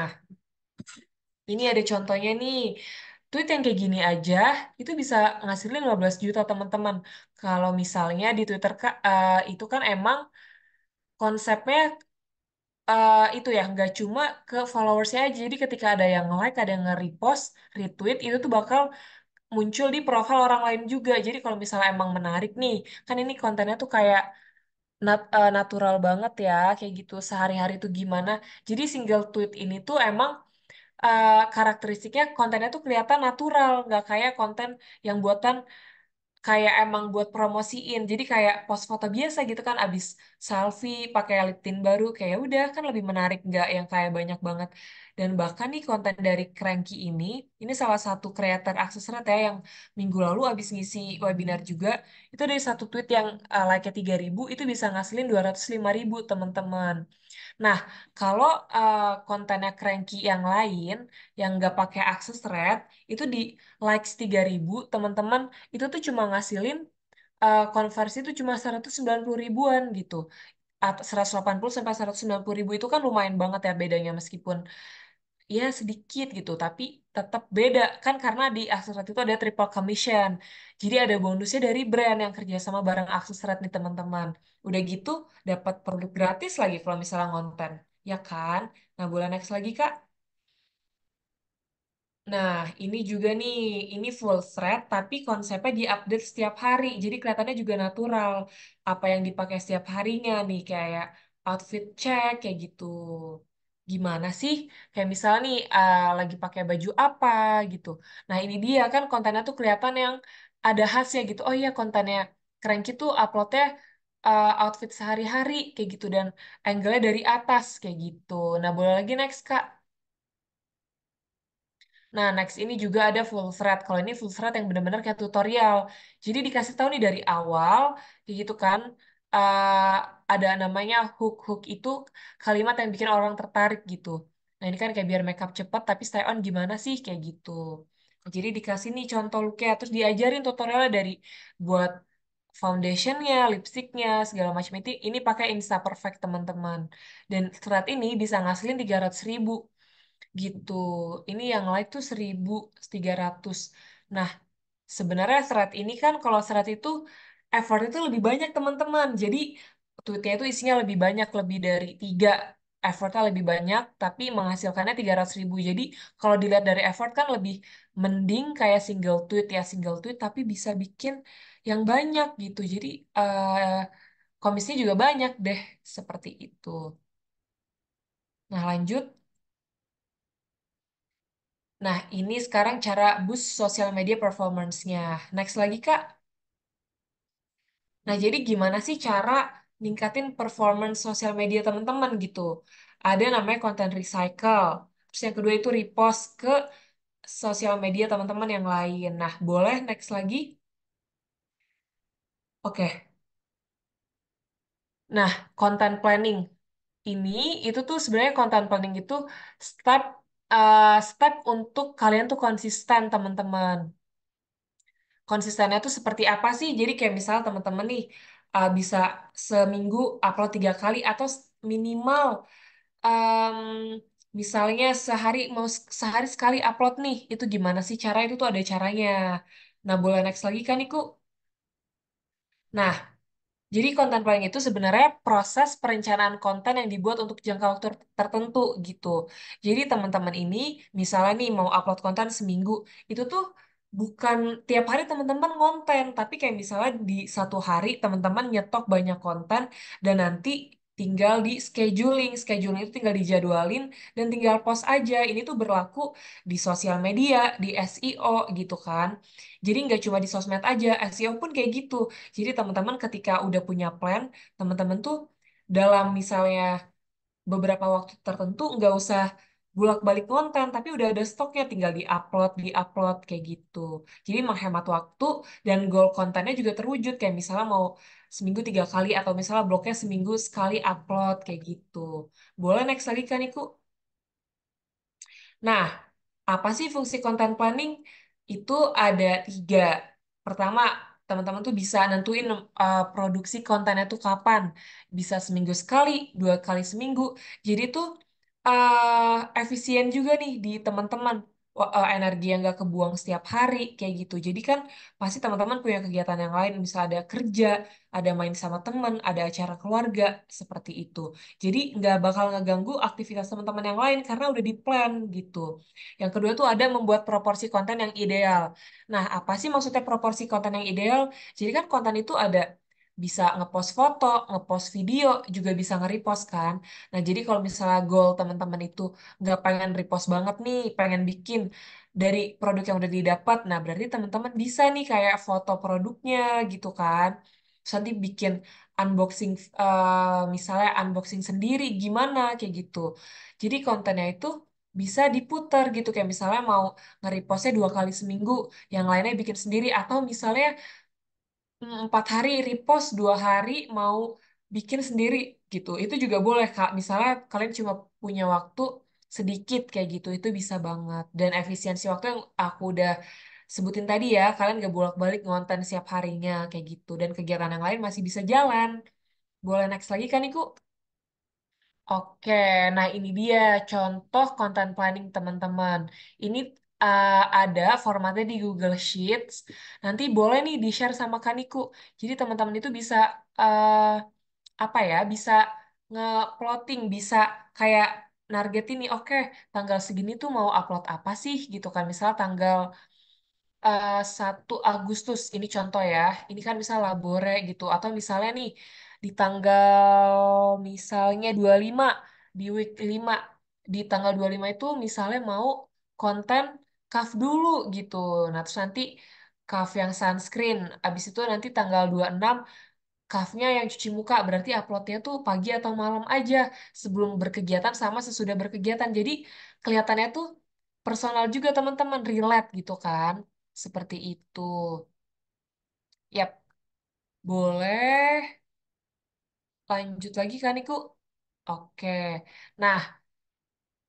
[SPEAKER 2] ini ada contohnya nih. Tweet yang kayak gini aja itu bisa ngasilin 15 juta, teman-teman. Kalau misalnya di Twitter itu kan emang konsepnya itu ya nggak cuma ke followersnya aja, jadi ketika ada yang like, ada yang nge-repost, retweet, itu tuh bakal muncul di profil orang lain juga. Jadi kalau misalnya emang menarik nih, kan ini kontennya tuh kayak natural banget ya kayak gitu, sehari-hari tuh gimana. Jadi single tweet ini tuh emang karakteristiknya kontennya tuh kelihatan natural, nggak kayak konten yang buatan kayak emang buat promosiin. Jadi kayak post foto biasa gitu kan, abis selfie pakai lip tint baru, kayak udah kan lebih menarik, nggak yang kayak banyak banget. Dan bahkan nih konten dari Cranky ini salah satu creator Aksesret ya, yang minggu lalu abis ngisi webinar juga, itu dari satu tweet yang like-nya 3.000 itu bisa ngasilin 205.000, teman-teman. Nah, kalau kontennya Cranky yang lain, yang nggak pakai akses thread, itu di likes 3.000, teman-teman, itu tuh cuma ngasilin konversi itu cuma 190 ribuan gitu. Atau 180 sampai 190 ribu itu kan lumayan banget ya bedanya, meskipun ya sedikit gitu, tapi tetap beda kan karena di Aksesrat itu ada triple commission. Jadi ada bonusnya dari brand yang kerja sama bareng Aksesrat nih, teman-teman. Udah gitu dapat produk gratis lagi kalau misalnya konten. Ya kan? Nah, boleh next lagi, Kak. Nah, ini juga nih, ini full thread, tapi konsepnya diupdate setiap hari. Jadi kelihatannya juga natural. Apa yang dipakai setiap harinya nih, kayak outfit check, kayak gitu. Gimana sih? Kayak misalnya nih, lagi pakai baju apa gitu. Nah, ini dia kan kontennya tuh kelihatan yang ada khasnya gitu. Oh iya, kontennya keren gitu, uploadnya outfit sehari-hari, kayak gitu. Dan angle-nya dari atas, kayak gitu. Nah, boleh lagi next, Kak. Nah, next ini juga ada full thread. Kalau ini full thread yang benar-benar kayak tutorial. Jadi dikasih tahu nih dari awal, kayak gitu kan. uh, ada namanya hook itu kalimat yang bikin orang tertarik gitu. Nah ini kan kayak biar makeup cepet tapi stay on gimana sih kayak gitu. Jadi dikasih nih contoh looknya, terus diajarin tutorialnya dari buat foundationnya, lipstiknya, segala macam itu. Ini pakai Insta Perfect teman-teman. Dan serat ini bisa ngasilin 300.000 gitu. Ini yang like tuh 1.300. Nah, sebenarnya serat ini kan kalau serat itu effort itu lebih banyak teman-teman. Jadi tweetnya itu isinya lebih banyak, lebih dari tiga. Effortnya lebih banyak, tapi menghasilkannya 300.000. Jadi kalau dilihat dari effort kan lebih mending kayak single tweet ya, single tweet tapi bisa bikin yang banyak gitu. Jadi komisinya juga banyak deh, seperti itu. Nah lanjut. Nah ini sekarang cara boost social media performance-nya. Next lagi Kak. Nah, jadi gimana sih cara ningkatin performance sosial media teman-teman gitu? Ada namanya konten recycle. Terus yang kedua itu repost ke sosial media teman-teman yang lain. Nah, boleh next lagi? Oke. Nah, content planning ini itu tuh sebenarnya content planning itu step step untuk kalian tuh konsisten teman-teman. Konsistennya tuh seperti apa sih? Jadi kayak misal teman-teman nih bisa seminggu upload 3 kali atau minimal em, misalnya sehari sekali upload nih. Itu gimana sih cara itu tuh ada caranya. Nah, boleh next lagi kan Iku? Nah, jadi konten planning itu sebenarnya proses perencanaan konten yang dibuat untuk jangka waktu tertentu gitu. Jadi teman-teman ini misalnya nih mau upload konten seminggu, itu tuh bukan tiap hari teman-teman konten, tapi kayak misalnya di satu hari teman-teman nyetok banyak konten dan nanti tinggal di scheduling. Scheduling itu tinggal dijadwalin dan tinggal post aja. Ini tuh berlaku di sosial media, di SEO gitu kan. Jadi nggak cuma di sosmed aja, SEO pun kayak gitu. Jadi teman-teman ketika udah punya plan, teman-teman tuh dalam misalnya beberapa waktu tertentu nggak usah bolak-balik konten, tapi udah ada stoknya, tinggal di-upload kayak gitu. Jadi menghemat waktu dan goal kontennya juga terwujud, kayak misalnya mau seminggu 3 kali atau misalnya bloknya seminggu sekali upload kayak gitu. Boleh next lagi kan, Iku? Nah, apa sih fungsi content planning? Itu ada 3. Pertama, teman-teman tuh bisa nentuin produksi kontennya tuh kapan. Bisa seminggu sekali, 2 kali seminggu. Jadi tuh efisien juga nih di teman-teman. Energi yang gak kebuang setiap hari, kayak gitu. Jadi kan pasti teman-teman punya kegiatan yang lain. Misal ada kerja, ada main sama teman, ada acara keluarga, seperti itu. Jadi nggak bakal ngeganggu aktivitas teman-teman yang lain karena udah di-plan gitu. Yang kedua tuh ada membuat proporsi konten yang ideal. Nah, apa sih maksudnya proporsi konten yang ideal? Jadi kan konten itu ada bisa ngepost foto, ngepost video, juga bisa nge-repost kan. Nah, jadi kalau misalnya goal teman-teman itu nggak pengen repost banget nih, pengen bikin dari produk yang udah didapat, nah berarti teman-teman bisa nih kayak foto produknya gitu kan. Terus nanti bikin unboxing, misalnya unboxing sendiri gimana kayak gitu. Jadi kontennya itu bisa diputar gitu kayak misalnya mau nge-repostnya 2 kali seminggu, yang lainnya bikin sendiri atau misalnya 4 hari repost 2 hari mau bikin sendiri gitu. Itu juga boleh Kak. Misalnya kalian cuma punya waktu sedikit kayak gitu, itu bisa banget. Dan efisiensi waktu yang aku udah sebutin tadi ya, kalian gak bolak-balik ngonten setiap harinya kayak gitu. Dan kegiatan yang lain masih bisa jalan. Boleh next lagi kan Iku? Oke, nah ini dia contoh content planning teman-teman. Ini ada formatnya di Google Sheets. Nanti boleh nih di-share sama Kaniku. Jadi teman-teman itu bisa uh, apa ya? Bisa nge-plotting, bisa kayak nargetin nih. Oke, tanggal segini tuh mau upload apa sih gitu kan? Misal tanggal 1 Agustus ini contoh ya. Ini kan misal labore gitu atau misalnya nih di tanggal misalnya 25 di week 5 di tanggal 25 itu misalnya mau konten CAF dulu gitu. Nah, terus nanti CAF yang sunscreen. Abis itu nanti tanggal 26 CAF-nya yang cuci muka. Berarti uploadnya tuh pagi atau malam aja sebelum berkegiatan sama sesudah berkegiatan. Jadi kelihatannya tuh personal juga teman-teman, relate gitu kan. Seperti itu. Yap, boleh. Lanjut lagi kan, Iku? Oke. Nah,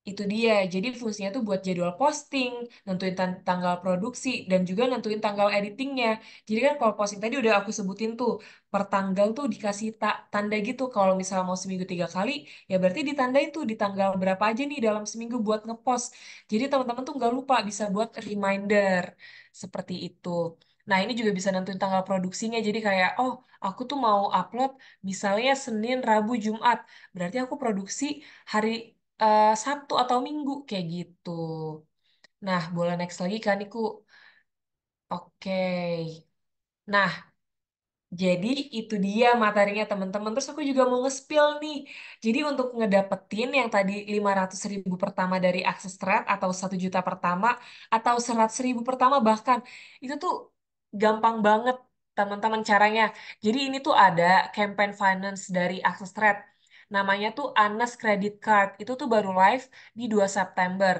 [SPEAKER 2] itu dia. Jadi fungsinya tuh buat jadwal posting, nentuin tanggal produksi, dan juga nentuin tanggal editingnya. Jadi kan kalau posting tadi udah aku sebutin tuh, per tanggal tuh dikasih tanda gitu. Kalau misalnya mau seminggu 3 kali, ya berarti ditandain tuh di tanggal berapa aja nih dalam seminggu buat ngepost. Jadi teman-teman tuh nggak lupa, bisa buat reminder. Seperti itu. Nah, ini juga bisa nentuin tanggal produksinya. Jadi kayak, oh, aku tuh mau upload misalnya Senin, Rabu, Jumat. Berarti aku produksi hari Sabtu atau Minggu kayak gitu. Nah, boleh next lagi kan, Iku? Oke. Nah, jadi itu dia materinya teman-teman. Terus aku juga mau nge-spill nih. Jadi untuk ngedapetin yang tadi 500.000 pertama dari akses thread atau 1 juta pertama atau 100.000 pertama bahkan itu tuh gampang banget teman-teman caranya. Jadi ini tuh ada campaign finance dari akses thread. Namanya tuh Anas Credit Card. Itu tuh baru live di 2 September.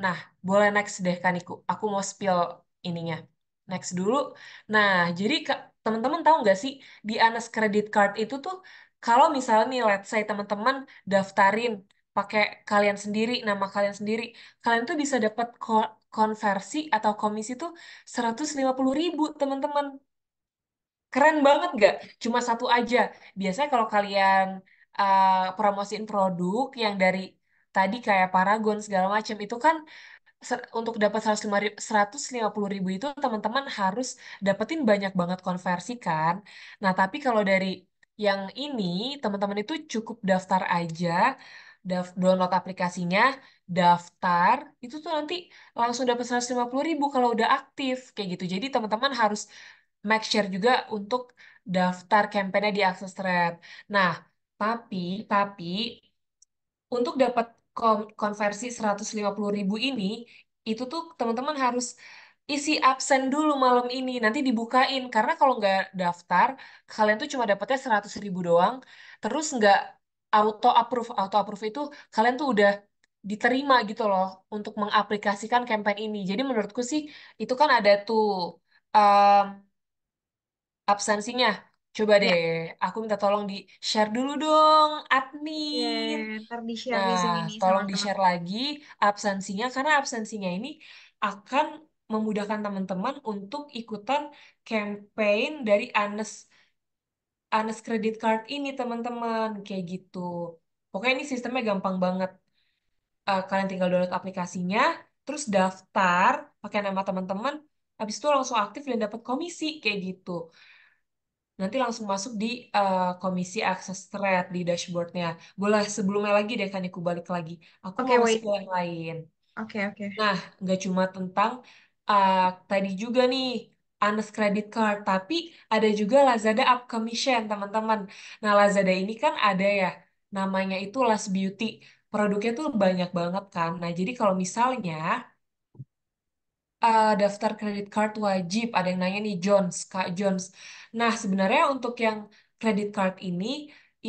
[SPEAKER 2] Nah, boleh next deh kan aku mau spill ininya. Next dulu. Nah, jadi teman-teman tahu nggak sih di Anas Credit Card itu tuh kalau misalnya nih let's say teman-teman daftarin pakai kalian sendiri, nama kalian sendiri, kalian tuh bisa dapat konversi atau komisi tuh 150.000 teman-teman. Keren banget nggak? Cuma satu aja. Biasanya kalau kalian promosiin produk yang dari tadi kayak Paragon segala macam itu kan untuk dapat 150.000 itu teman-teman harus dapetin banyak banget konversi kan. Nah, tapi kalau dari yang ini teman-teman itu cukup daftar aja, download aplikasinya, daftar, itu tuh nanti langsung dapat 150.000 kalau udah aktif kayak gitu. Jadi teman-teman harus make sure juga untuk daftar campaign-nya di Access Thread. Nah, tapi, tapi untuk dapat konversi 150.000 ini, itu tuh teman-teman harus isi absen dulu malam ini. Nanti dibukain. Karena kalau nggak daftar, kalian tuh cuma dapatnya 100.000 doang. Terus nggak auto approve. Auto approve itu kalian tuh udah diterima gitu loh untuk mengaplikasikan campaign ini. Jadi menurutku sih itu kan ada tuh um, absensinya. Coba
[SPEAKER 1] Ya,
[SPEAKER 2] deh, aku minta tolong di-share dulu dong,
[SPEAKER 1] ya,
[SPEAKER 2] admin.
[SPEAKER 1] ntar di-share di
[SPEAKER 2] Nah,
[SPEAKER 1] sini nih sama
[SPEAKER 2] tolong
[SPEAKER 1] teman.
[SPEAKER 2] di-share lagi absensinya, karena absensinya ini akan memudahkan teman-teman untuk ikutan campaign dari Anes Credit Card ini, teman-teman. Kayak gitu. Pokoknya ini sistemnya gampang banget. Kalian tinggal download aplikasinya, terus daftar pakai nama teman-teman, habis itu langsung aktif dan dapat komisi, kayak gitu. Nanti langsung masuk di komisi akses thread di dashboardnya. Boleh sebelumnya lagi deh kan, aku balik lagi. Aku mau
[SPEAKER 1] Oke, wait.
[SPEAKER 2] nge-spill yang lain.
[SPEAKER 1] Oke, oke.
[SPEAKER 2] Nah, nggak cuma tentang uh, tadi juga nih, Anes Credit Card, tapi ada juga Lazada Up Commission, teman-teman. Nah, Lazada ini kan ada ya, namanya itu Last Beauty. Produknya tuh banyak banget kan. Nah, jadi kalau misalnya daftar kredit card wajib. Ada yang nanya nih, Jones, Kak Jones. Nah, sebenarnya untuk yang kredit card ini,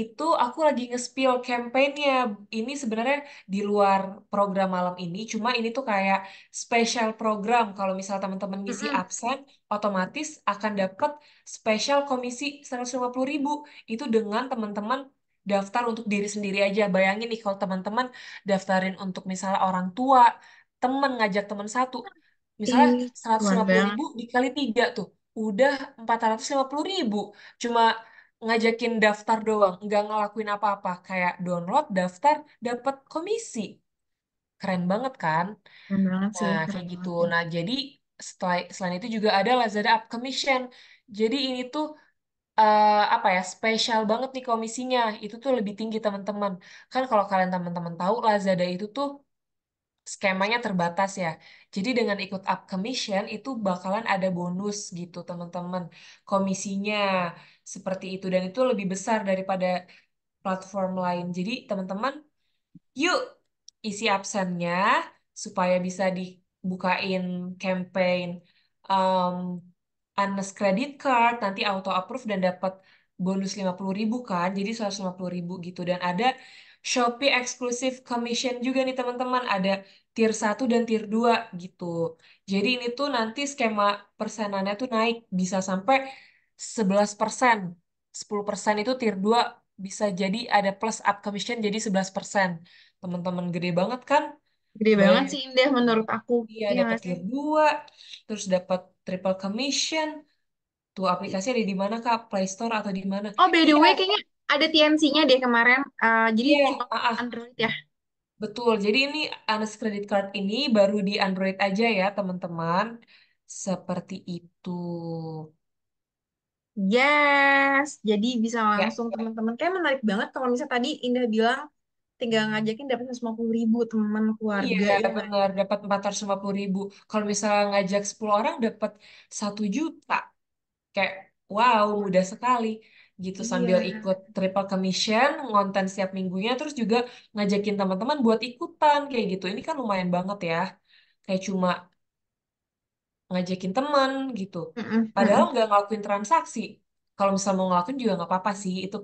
[SPEAKER 2] itu aku lagi nge-spill campaign-nya. Ini sebenarnya di luar program malam ini, cuma ini tuh kayak special program. Kalau misal teman-teman ngisi
[SPEAKER 1] Mm-mm.
[SPEAKER 2] absen, otomatis akan dapat special komisi 150.000. Itu dengan teman-teman daftar untuk diri sendiri aja. Bayangin nih kalau teman-teman daftarin untuk misalnya orang tua, temen ngajak teman satu, misalnya
[SPEAKER 1] Ih,
[SPEAKER 2] seratus
[SPEAKER 1] keren
[SPEAKER 2] lima puluh
[SPEAKER 1] banget.
[SPEAKER 2] ribu dikali 3 tuh udah 450.000, cuma ngajakin daftar doang, nggak ngelakuin apa-apa, kayak download daftar dapat komisi. Keren banget kan?
[SPEAKER 1] Keren banget sih,
[SPEAKER 2] Nah,
[SPEAKER 1] keren
[SPEAKER 2] kayak gitu.
[SPEAKER 1] banget sih.
[SPEAKER 2] Nah, jadi selain itu juga ada Lazada Up Commission. Jadi ini tuh apa ya, spesial banget nih komisinya. Itu tuh lebih tinggi teman-teman. Kan kalau kalian teman-teman tahu, Lazada itu tuh skemanya terbatas ya. Jadi dengan ikut up commission itu bakalan ada bonus gitu teman-teman. Komisinya seperti itu, dan itu lebih besar daripada platform lain. Jadi teman-teman, yuk isi absennya supaya bisa dibukain campaign um, Anes Credit Card, nanti auto approve dan dapat bonus 50.000 kan, jadi 150.000 gitu. Dan ada Shopee Exclusive Commission juga nih teman-teman, ada tier 1 dan tier 2 gitu. Jadi ini tuh nanti skema persenannya tuh naik bisa sampai 11%. 10% itu tier 2, bisa jadi ada plus up commission jadi 11%. Teman-teman gede banget kan?
[SPEAKER 1] Gede banget
[SPEAKER 2] Bayangin,
[SPEAKER 1] sih Indah menurut aku.
[SPEAKER 2] iya
[SPEAKER 1] Iya
[SPEAKER 2] dapat
[SPEAKER 1] nggak sih?
[SPEAKER 2] year 2, terus dapat triple commission. Tuh aplikasi ada di mana Kak? Play Store atau di mana?
[SPEAKER 1] Oh, by the
[SPEAKER 2] Iya,
[SPEAKER 1] way, kayaknya ada TNC-nya deh kemarin. Jadi
[SPEAKER 2] iya,
[SPEAKER 1] cuma Android ya.
[SPEAKER 2] betul. Jadi ini Anes Credit Card ini baru di Android aja ya, teman-teman. Seperti itu.
[SPEAKER 1] Yes, jadi bisa
[SPEAKER 2] Ya,
[SPEAKER 1] langsung teman-teman. Kayak menarik banget kalau misalnya tadi Indah bilang tinggal ngajakin dapat 150.000 teman
[SPEAKER 2] iya
[SPEAKER 1] keluarga ya nggak?
[SPEAKER 2] benar. Dapat 450.000. Kalau misalnya ngajak 10 orang dapat 1 juta. Kayak wow, mudah sekali. Gitu sambil
[SPEAKER 1] Iya.
[SPEAKER 2] ikut triple commission, ngonten setiap minggunya, terus juga ngajakin teman-teman buat ikutan kayak gitu. Ini kan lumayan banget ya. Kayak cuma ngajakin teman gitu.
[SPEAKER 1] Mm-mm,
[SPEAKER 2] Padahal
[SPEAKER 1] mm-mm.
[SPEAKER 2] nggak ngelakuin transaksi. Kalau misalnya mau ngelakuin juga nggak apa-apa sih. Itu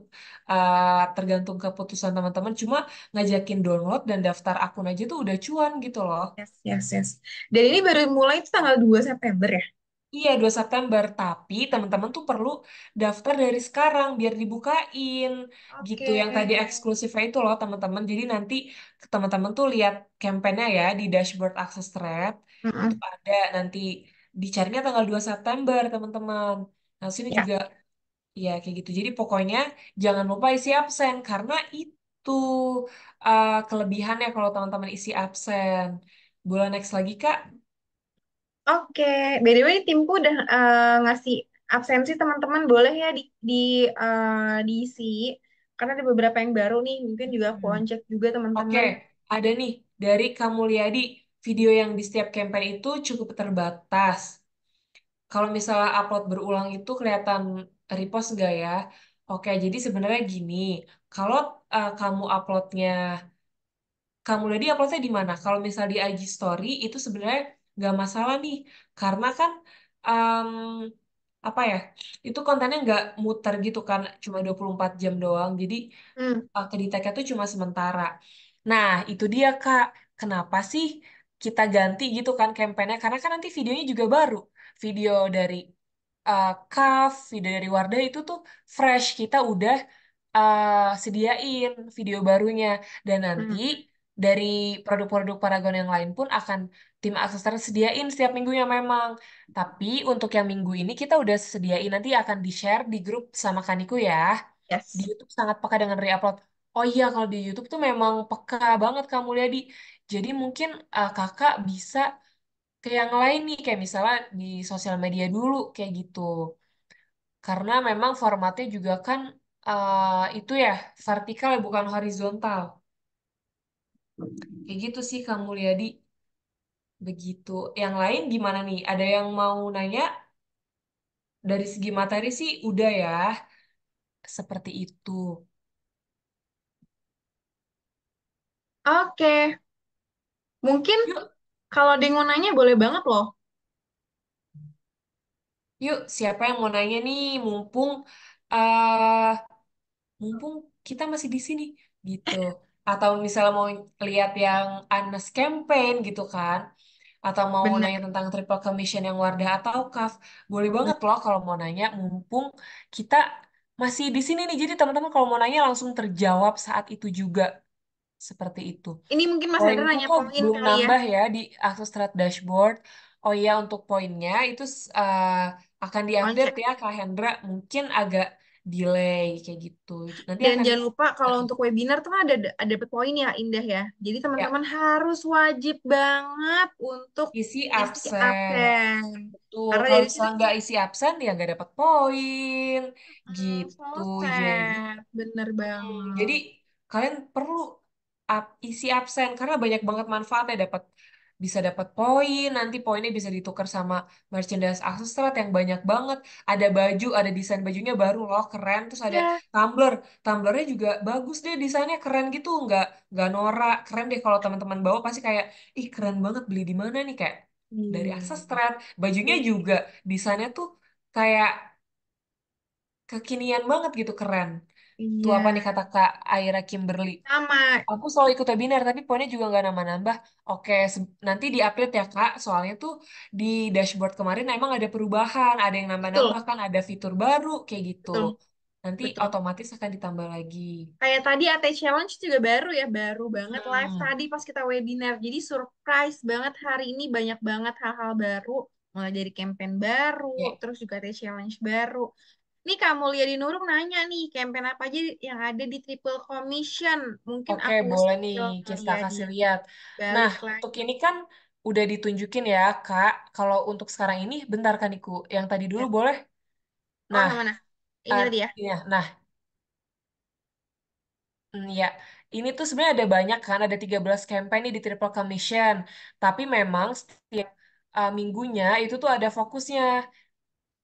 [SPEAKER 2] tergantung keputusan teman-teman. Cuma ngajakin download dan daftar akun aja tuh udah cuan gitu loh.
[SPEAKER 1] Yes, yes, yes. Dan ini baru mulai itu tanggal 2 September ya?
[SPEAKER 2] Iya, 2 September. Tapi teman-teman tuh perlu daftar dari sekarang biar dibukain gitu.
[SPEAKER 1] Oke.
[SPEAKER 2] Yang tadi eksklusifnya itu loh teman-teman. Jadi nanti teman-teman tuh lihat kampanye ya di dashboard Access Trade. Itu
[SPEAKER 1] Mm-mm.
[SPEAKER 2] ada nanti dicarinya tanggal 2 September teman-teman. Nah, sini
[SPEAKER 1] Ya.
[SPEAKER 2] juga ya kayak gitu. Jadi pokoknya jangan lupa isi absen karena itu kelebihannya kalau teman-teman isi absen. Boleh next lagi, Kak?
[SPEAKER 1] Oke. By the way, timku udah ngasih absensi teman-teman boleh ya diisi. Karena ada beberapa yang baru nih. Mungkin juga aku
[SPEAKER 2] Hmm.
[SPEAKER 1] cek juga
[SPEAKER 2] Oke,
[SPEAKER 1] teman-teman.
[SPEAKER 2] ada nih dari Kamu Liadi, video yang di setiap campaign itu cukup terbatas. Kalau misalnya upload berulang itu kelihatan repost nggak ya? Oke, jadi sebenarnya gini, kalau kamu uploadnya, Kamu Liadi uploadnya di mana? Kalau misal di IG Story itu sebenarnya nggak masalah nih, karena kan em, apa ya, itu kontennya nggak muter gitu kan, cuma 24 jam doang. Jadi
[SPEAKER 1] Hmm.
[SPEAKER 2] kedeteknya tuh cuma sementara. Nah, itu dia Kak. Kenapa sih kita ganti gitu kan kampanye? Karena kan nanti videonya juga baru. Video dari Kaf, video dari Wardah itu tuh fresh. Kita udah sediain video barunya. Dan nanti
[SPEAKER 1] Hmm.
[SPEAKER 2] dari produk-produk Paragon yang lain pun akan tim aksesoris sediain setiap minggunya memang. Tapi untuk yang minggu ini kita udah sediain nanti akan di-share di grup sama Kaniku ya. Di
[SPEAKER 1] Yes.
[SPEAKER 2] YouTube sangat peka dengan reupload. Oh iya, kalau di YouTube tuh memang peka banget kamu lihat di. Jadi mungkin kakak bisa ke yang lain nih, kayak misalnya di sosial media dulu, kayak gitu. Karena memang formatnya juga kan itu ya, vertikal ya, bukan horizontal. Kayak gitu sih kamu lihat di. Begitu. Yang lain gimana nih? Ada yang mau nanya? Dari segi materi sih udah ya, seperti itu.
[SPEAKER 1] Oke. Mungkin
[SPEAKER 2] Yuk,
[SPEAKER 1] kalau ada yang mau nanya boleh banget loh.
[SPEAKER 2] yuk, siapa yang mau nanya nih? eh mumpung kita masih di sini gitu. Atau misalnya mau lihat yang Anes campaign gitu kan, atau mau
[SPEAKER 1] Bener.
[SPEAKER 2] nanya tentang triple commission yang Wardah atau CAF, boleh
[SPEAKER 1] Hmm.
[SPEAKER 2] banget loh kalau mau nanya, mumpung kita masih di sini nih. Jadi teman-teman kalau mau nanya langsung terjawab saat itu juga, seperti itu.
[SPEAKER 1] Ini mungkin Mas Hendra
[SPEAKER 2] Poinku
[SPEAKER 1] nanya
[SPEAKER 2] kok
[SPEAKER 1] poin
[SPEAKER 2] belum
[SPEAKER 1] kali ya.
[SPEAKER 2] nambah ya di Access Trade Dashboard. Oh iya, untuk poinnya itu akan diupdate
[SPEAKER 1] Once.
[SPEAKER 2] ya Kak Hendra. Mungkin agak delay kayak gitu. Nanti
[SPEAKER 1] Dan
[SPEAKER 2] akan
[SPEAKER 1] jangan lupa kalau untuk webinar tuh kan ada dapet poin ya Indah ya. Jadi
[SPEAKER 2] ya
[SPEAKER 1] teman-teman harus wajib banget untuk
[SPEAKER 2] isi
[SPEAKER 1] isi
[SPEAKER 2] absen.
[SPEAKER 1] absen.
[SPEAKER 2] Betul.
[SPEAKER 1] Karena
[SPEAKER 2] Kalau
[SPEAKER 1] dari situ
[SPEAKER 2] misalnya nggak isi absen ya nggak dapat poin gitu. Jadi
[SPEAKER 1] selesai. Bener
[SPEAKER 2] Jadi
[SPEAKER 1] banget.
[SPEAKER 2] kalian perlu isi absen karena banyak banget manfaatnya, bisa dapat poin, nanti poinnya bisa ditukar sama merchandise aksesoris yang banyak banget. Ada baju, ada desain bajunya baru loh, keren. Terus ada
[SPEAKER 1] Ya.
[SPEAKER 2] tumbler, tumblernya juga bagus deh, desainnya keren gitu, nggak norak, keren deh kalau teman-teman bawa pasti kayak, ih keren banget beli di mana nih kayak dari
[SPEAKER 1] Hmm.
[SPEAKER 2] aksesoris. Bajunya juga desainnya tuh kayak kekinian banget gitu, keren. Tuh apa nih
[SPEAKER 1] Iya.
[SPEAKER 2] kata Kak Aira Kimberly?
[SPEAKER 1] Sama.
[SPEAKER 2] Aku selalu ikut webinar, tapi poinnya juga nggak nambah-nambah. Oke, nanti di-update ya, Kak. Soalnya tuh di dashboard kemarin emang ada perubahan. Ada yang nambah-nambah
[SPEAKER 1] Betul.
[SPEAKER 2] kan, ada fitur baru, kayak gitu.
[SPEAKER 1] Betul.
[SPEAKER 2] Nanti
[SPEAKER 1] Betul.
[SPEAKER 2] otomatis akan ditambah lagi.
[SPEAKER 1] Kayak tadi AT Challenge juga baru ya, baru banget live
[SPEAKER 2] Hmm,
[SPEAKER 1] tadi pas kita webinar. Jadi surprise banget hari ini banyak banget hal-hal baru. Mulai dari campaign baru,
[SPEAKER 2] ya.
[SPEAKER 1] terus juga AT Challenge baru. Nih Kamu Mulia di Nurung nanya nih, campaign apa aja yang ada di Triple Commission. Mungkin
[SPEAKER 2] Oke,
[SPEAKER 1] aku
[SPEAKER 2] boleh nih
[SPEAKER 1] spill kali
[SPEAKER 2] kita
[SPEAKER 1] ya di
[SPEAKER 2] kasih lihat. Nah,
[SPEAKER 1] balik
[SPEAKER 2] untuk
[SPEAKER 1] lagi.
[SPEAKER 2] ini kan udah ditunjukin ya, Kak. Kalau untuk sekarang ini, bentar kan, Iku. Yang tadi dulu
[SPEAKER 1] Ya.
[SPEAKER 2] boleh?
[SPEAKER 1] Oh,
[SPEAKER 2] Nah,
[SPEAKER 1] yang mana? Ini tadi ya.
[SPEAKER 2] ya, nah, ya. Ini tuh sebenarnya ada banyak kan, ada 13 campaign nih di Triple Commission. Tapi memang setiap minggunya itu tuh ada fokusnya.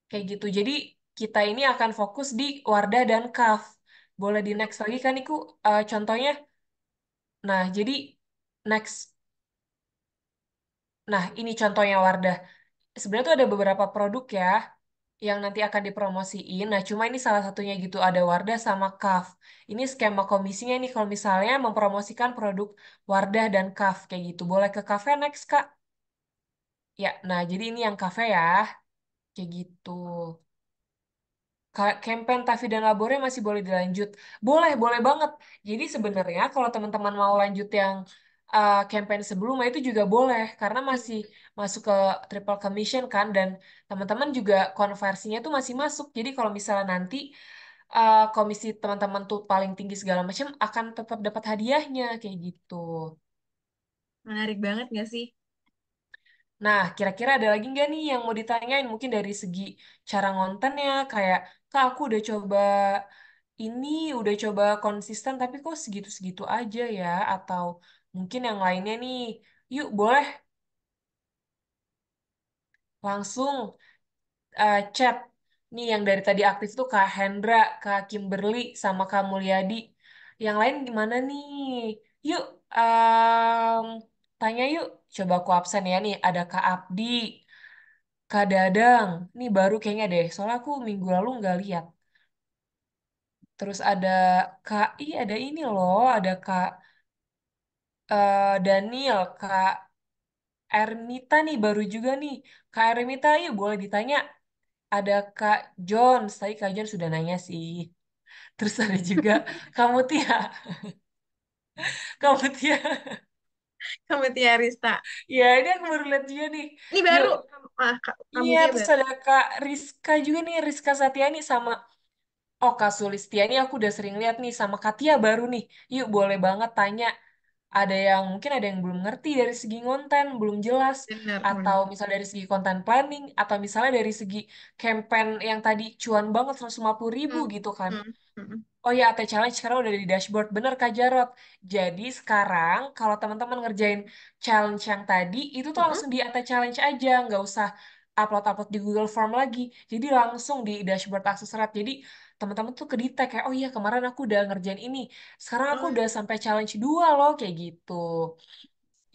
[SPEAKER 2] Kayak gitu. Jadi, kita ini akan fokus di Wardah dan CAF. Boleh di next lagi kan, Iku? Contohnya. Nah, jadi next. Nah, ini contohnya Wardah. Sebenarnya tuh ada beberapa produk ya yang nanti akan dipromosiin. Nah, cuma ini salah satunya gitu. Ada Wardah sama CAF. Ini skema komisinya nih kalau misalnya mempromosikan produk Wardah dan CAF kayak gitu. Boleh ke cafe next, Kak? Ya, nah jadi ini yang cafe ya. Kayak gitu. Campaign Taffy dan Labore masih boleh dilanjut. Boleh, boleh banget. Jadi sebenarnya kalau teman-teman mau lanjut yang campaign sebelumnya itu juga boleh karena masih masuk ke triple commission kan dan teman-teman juga konversinya tuh masih masuk. Jadi kalau misalnya nanti komisi teman-teman tuh paling tinggi segala macam akan tetap dapat hadiahnya kayak gitu.
[SPEAKER 1] Menarik banget gak sih?
[SPEAKER 2] Nah, kira-kira ada lagi nggak nih yang mau ditanyain? Mungkin dari segi cara ngontennya, kayak, Kak, aku udah coba ini, udah coba konsisten, tapi kok segitu-segitu aja ya? Atau mungkin yang lainnya nih, yuk boleh langsung chat. Nih yang dari tadi aktif tuh Kak Hendra, Kak Kimberly, sama Kak Mulyadi. Yang lain gimana nih? Yuk, tanya yuk. Coba aku absen ya nih, ada Kak Abdi. Kak Dadang, ini baru kayaknya deh. Soalnya aku minggu lalu nggak lihat. Terus ada Kak, ada ini loh, ada Kak Daniel, Kak Ermita nih baru juga nih. Kak Ermita, yuk boleh ditanya. Ada Kak John, tadi Kak John sudah nanya sih. Terus ada juga kamu Tia, kamu Tia.
[SPEAKER 1] Kamu Tia Rista.
[SPEAKER 2] Ya ini aku baru lihat juga nih.
[SPEAKER 1] Ini
[SPEAKER 2] Yuk,
[SPEAKER 1] baru. Kamu
[SPEAKER 2] iya
[SPEAKER 1] Tia
[SPEAKER 2] terus
[SPEAKER 1] baru.
[SPEAKER 2] ada Kak Rizka juga nih, Rizka Satyani sama Oh, Kak Sulistiani aku udah sering lihat nih sama Katia baru nih. Yuk, boleh banget tanya. Ada yang mungkin ada yang belum ngerti dari segi konten, belum jelas.
[SPEAKER 1] Bener,
[SPEAKER 2] Atau
[SPEAKER 1] bener.
[SPEAKER 2] misalnya dari segi konten planning. Atau misalnya dari segi campaign yang tadi cuan banget 150.000
[SPEAKER 1] Hmm,
[SPEAKER 2] gitu kan.
[SPEAKER 1] hmm, hmm,
[SPEAKER 2] Oh ya, AT Challenge sekarang udah di dashboard. Bener Kak Jarot. Jadi sekarang kalau teman-teman ngerjain challenge yang tadi, itu tuh
[SPEAKER 1] hmm.
[SPEAKER 2] langsung di AT Challenge aja. Nggak usah upload-upload di Google Form lagi. Jadi langsung di dashboard akses rate. Jadi teman-teman tuh kedetek kayak, oh iya kemarin aku udah ngerjain ini. Sekarang aku
[SPEAKER 1] Oh,
[SPEAKER 2] udah sampai challenge 2 loh, kayak gitu.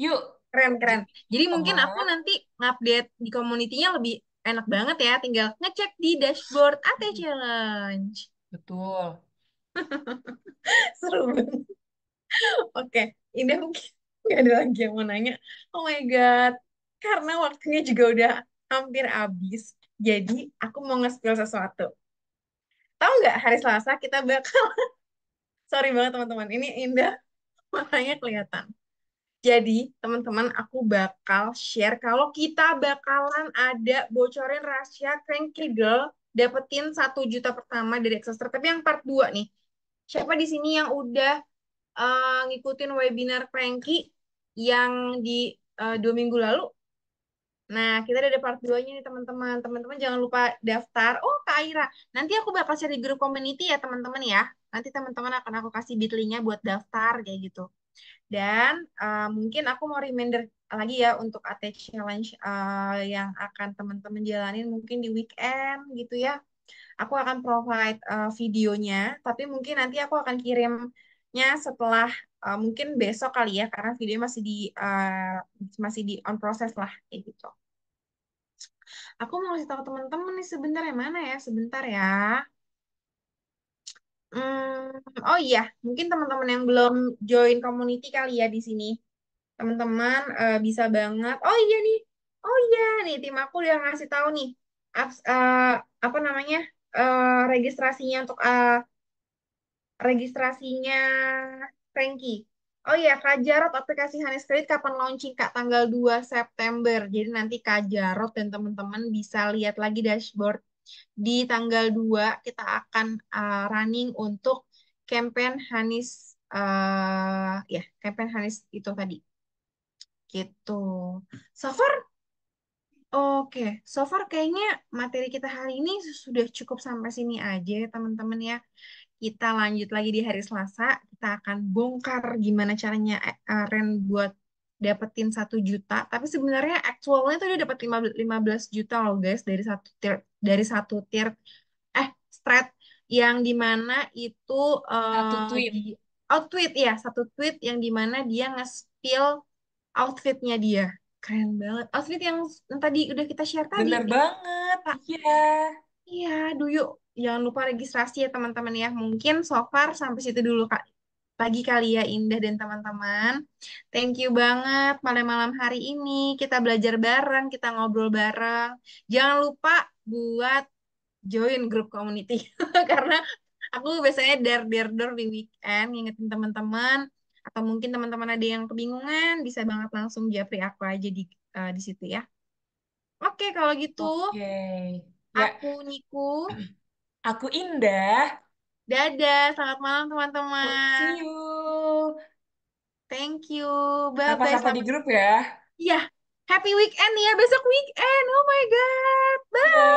[SPEAKER 2] Yuk.
[SPEAKER 1] keren, keren.
[SPEAKER 2] Jadi,
[SPEAKER 1] Jadi mungkin aku
[SPEAKER 2] uh
[SPEAKER 1] nanti ngupdate di komunitinya lebih enak banget ya. Tinggal ngecek di dashboard AT Challenge.
[SPEAKER 2] betul.
[SPEAKER 1] Seru banget. Oke, Indah mungkin nggak ada lagi yang mau nanya. Oh my God. Karena waktunya juga udah hampir habis. Jadi aku mau nge-spill sesuatu. Tahu nggak hari Selasa kita bakal... Sorry banget teman-teman. Ini Indah makanya kelihatan. Jadi, teman-teman, aku bakal share kalau kita bakalan ada bocorin rahasia Cranky Girl dapetin 1 juta pertama dari Exoster. Tapi yang part 2 nih. Siapa di sini yang udah ngikutin webinar Cranky yang di 2 minggu lalu? Nah, kita udah ada part 2-nya nih, teman-teman. Teman-teman jangan lupa daftar. Oh, Kak Aira. Nanti aku bakal share di grup community ya, teman-teman ya. Nanti teman-teman akan aku kasih bit.ly-nya buat daftar, kayak gitu. Dan mungkin aku mau reminder lagi ya untuk AT Challenge yang akan teman-teman jalanin mungkin di weekend gitu ya. Aku akan provide videonya, tapi mungkin nanti aku akan kirimnya setelah mungkin besok kali ya, karena video masih di on process lah kayak gitu. Aku mau kasih tahu teman-teman nih sebentar ya mana ya, sebentar ya. Oh iya, mungkin teman-teman yang belum join community kali ya di sini. Teman-teman bisa banget. Oh iya nih. Oh iya nih tim aku udah ngasih tahu nih. Apa namanya? registrasinya untuk registrasinya Frankie. Oh iya, Kak Jarot aplikasi Hanis Kredit kapan launching Kak? Tanggal 2 September. Jadi nanti Kak Jarot dan teman-teman bisa lihat lagi dashboard. Di tanggal 2 kita akan running untuk campaign Hanis ya, campaign Hanis itu tadi. Gitu. So far oke, so far kayaknya materi kita hari ini sudah cukup sampai sini aja ya teman-teman ya. Kita lanjut lagi di hari Selasa. Kita akan bongkar gimana caranya Ren buat dapetin 1 juta. Tapi sebenarnya actualnya tuh dia dapat 15 juta loh guys dari satu tier spread yang dimana itu
[SPEAKER 2] Satu
[SPEAKER 1] di
[SPEAKER 2] tweet.
[SPEAKER 1] tweet ya satu tweet yang dimana dia nge-spill outfitnya dia. Keren banget. Outfit yang tadi udah kita share tadi.
[SPEAKER 2] Bener banget. Iya.
[SPEAKER 1] Iya, yuk jangan lupa registrasi ya teman-teman ya. Mungkin so far sampai situ dulu Kak. Pagi kali ya Indah dan teman-teman. Thank you banget malam-malam hari ini kita belajar bareng, kita ngobrol bareng. Jangan lupa buat join grup community karena aku biasanya der di weekend ngingetin teman-teman atau mungkin teman-teman ada yang kebingungan bisa banget langsung japri aku aja di situ ya. Oke, kalau gitu
[SPEAKER 2] Oke. Ya,
[SPEAKER 1] aku Niku.
[SPEAKER 2] aku Indah.
[SPEAKER 1] Dadah, selamat malam
[SPEAKER 2] See
[SPEAKER 1] teman-teman.
[SPEAKER 2] you.
[SPEAKER 1] Thank you. Bye-bye.
[SPEAKER 2] Sapa-sapa di
[SPEAKER 1] Selamat.
[SPEAKER 2] grup ya.
[SPEAKER 1] Iya, happy weekend ya. Besok weekend. Oh my God.
[SPEAKER 2] Iya.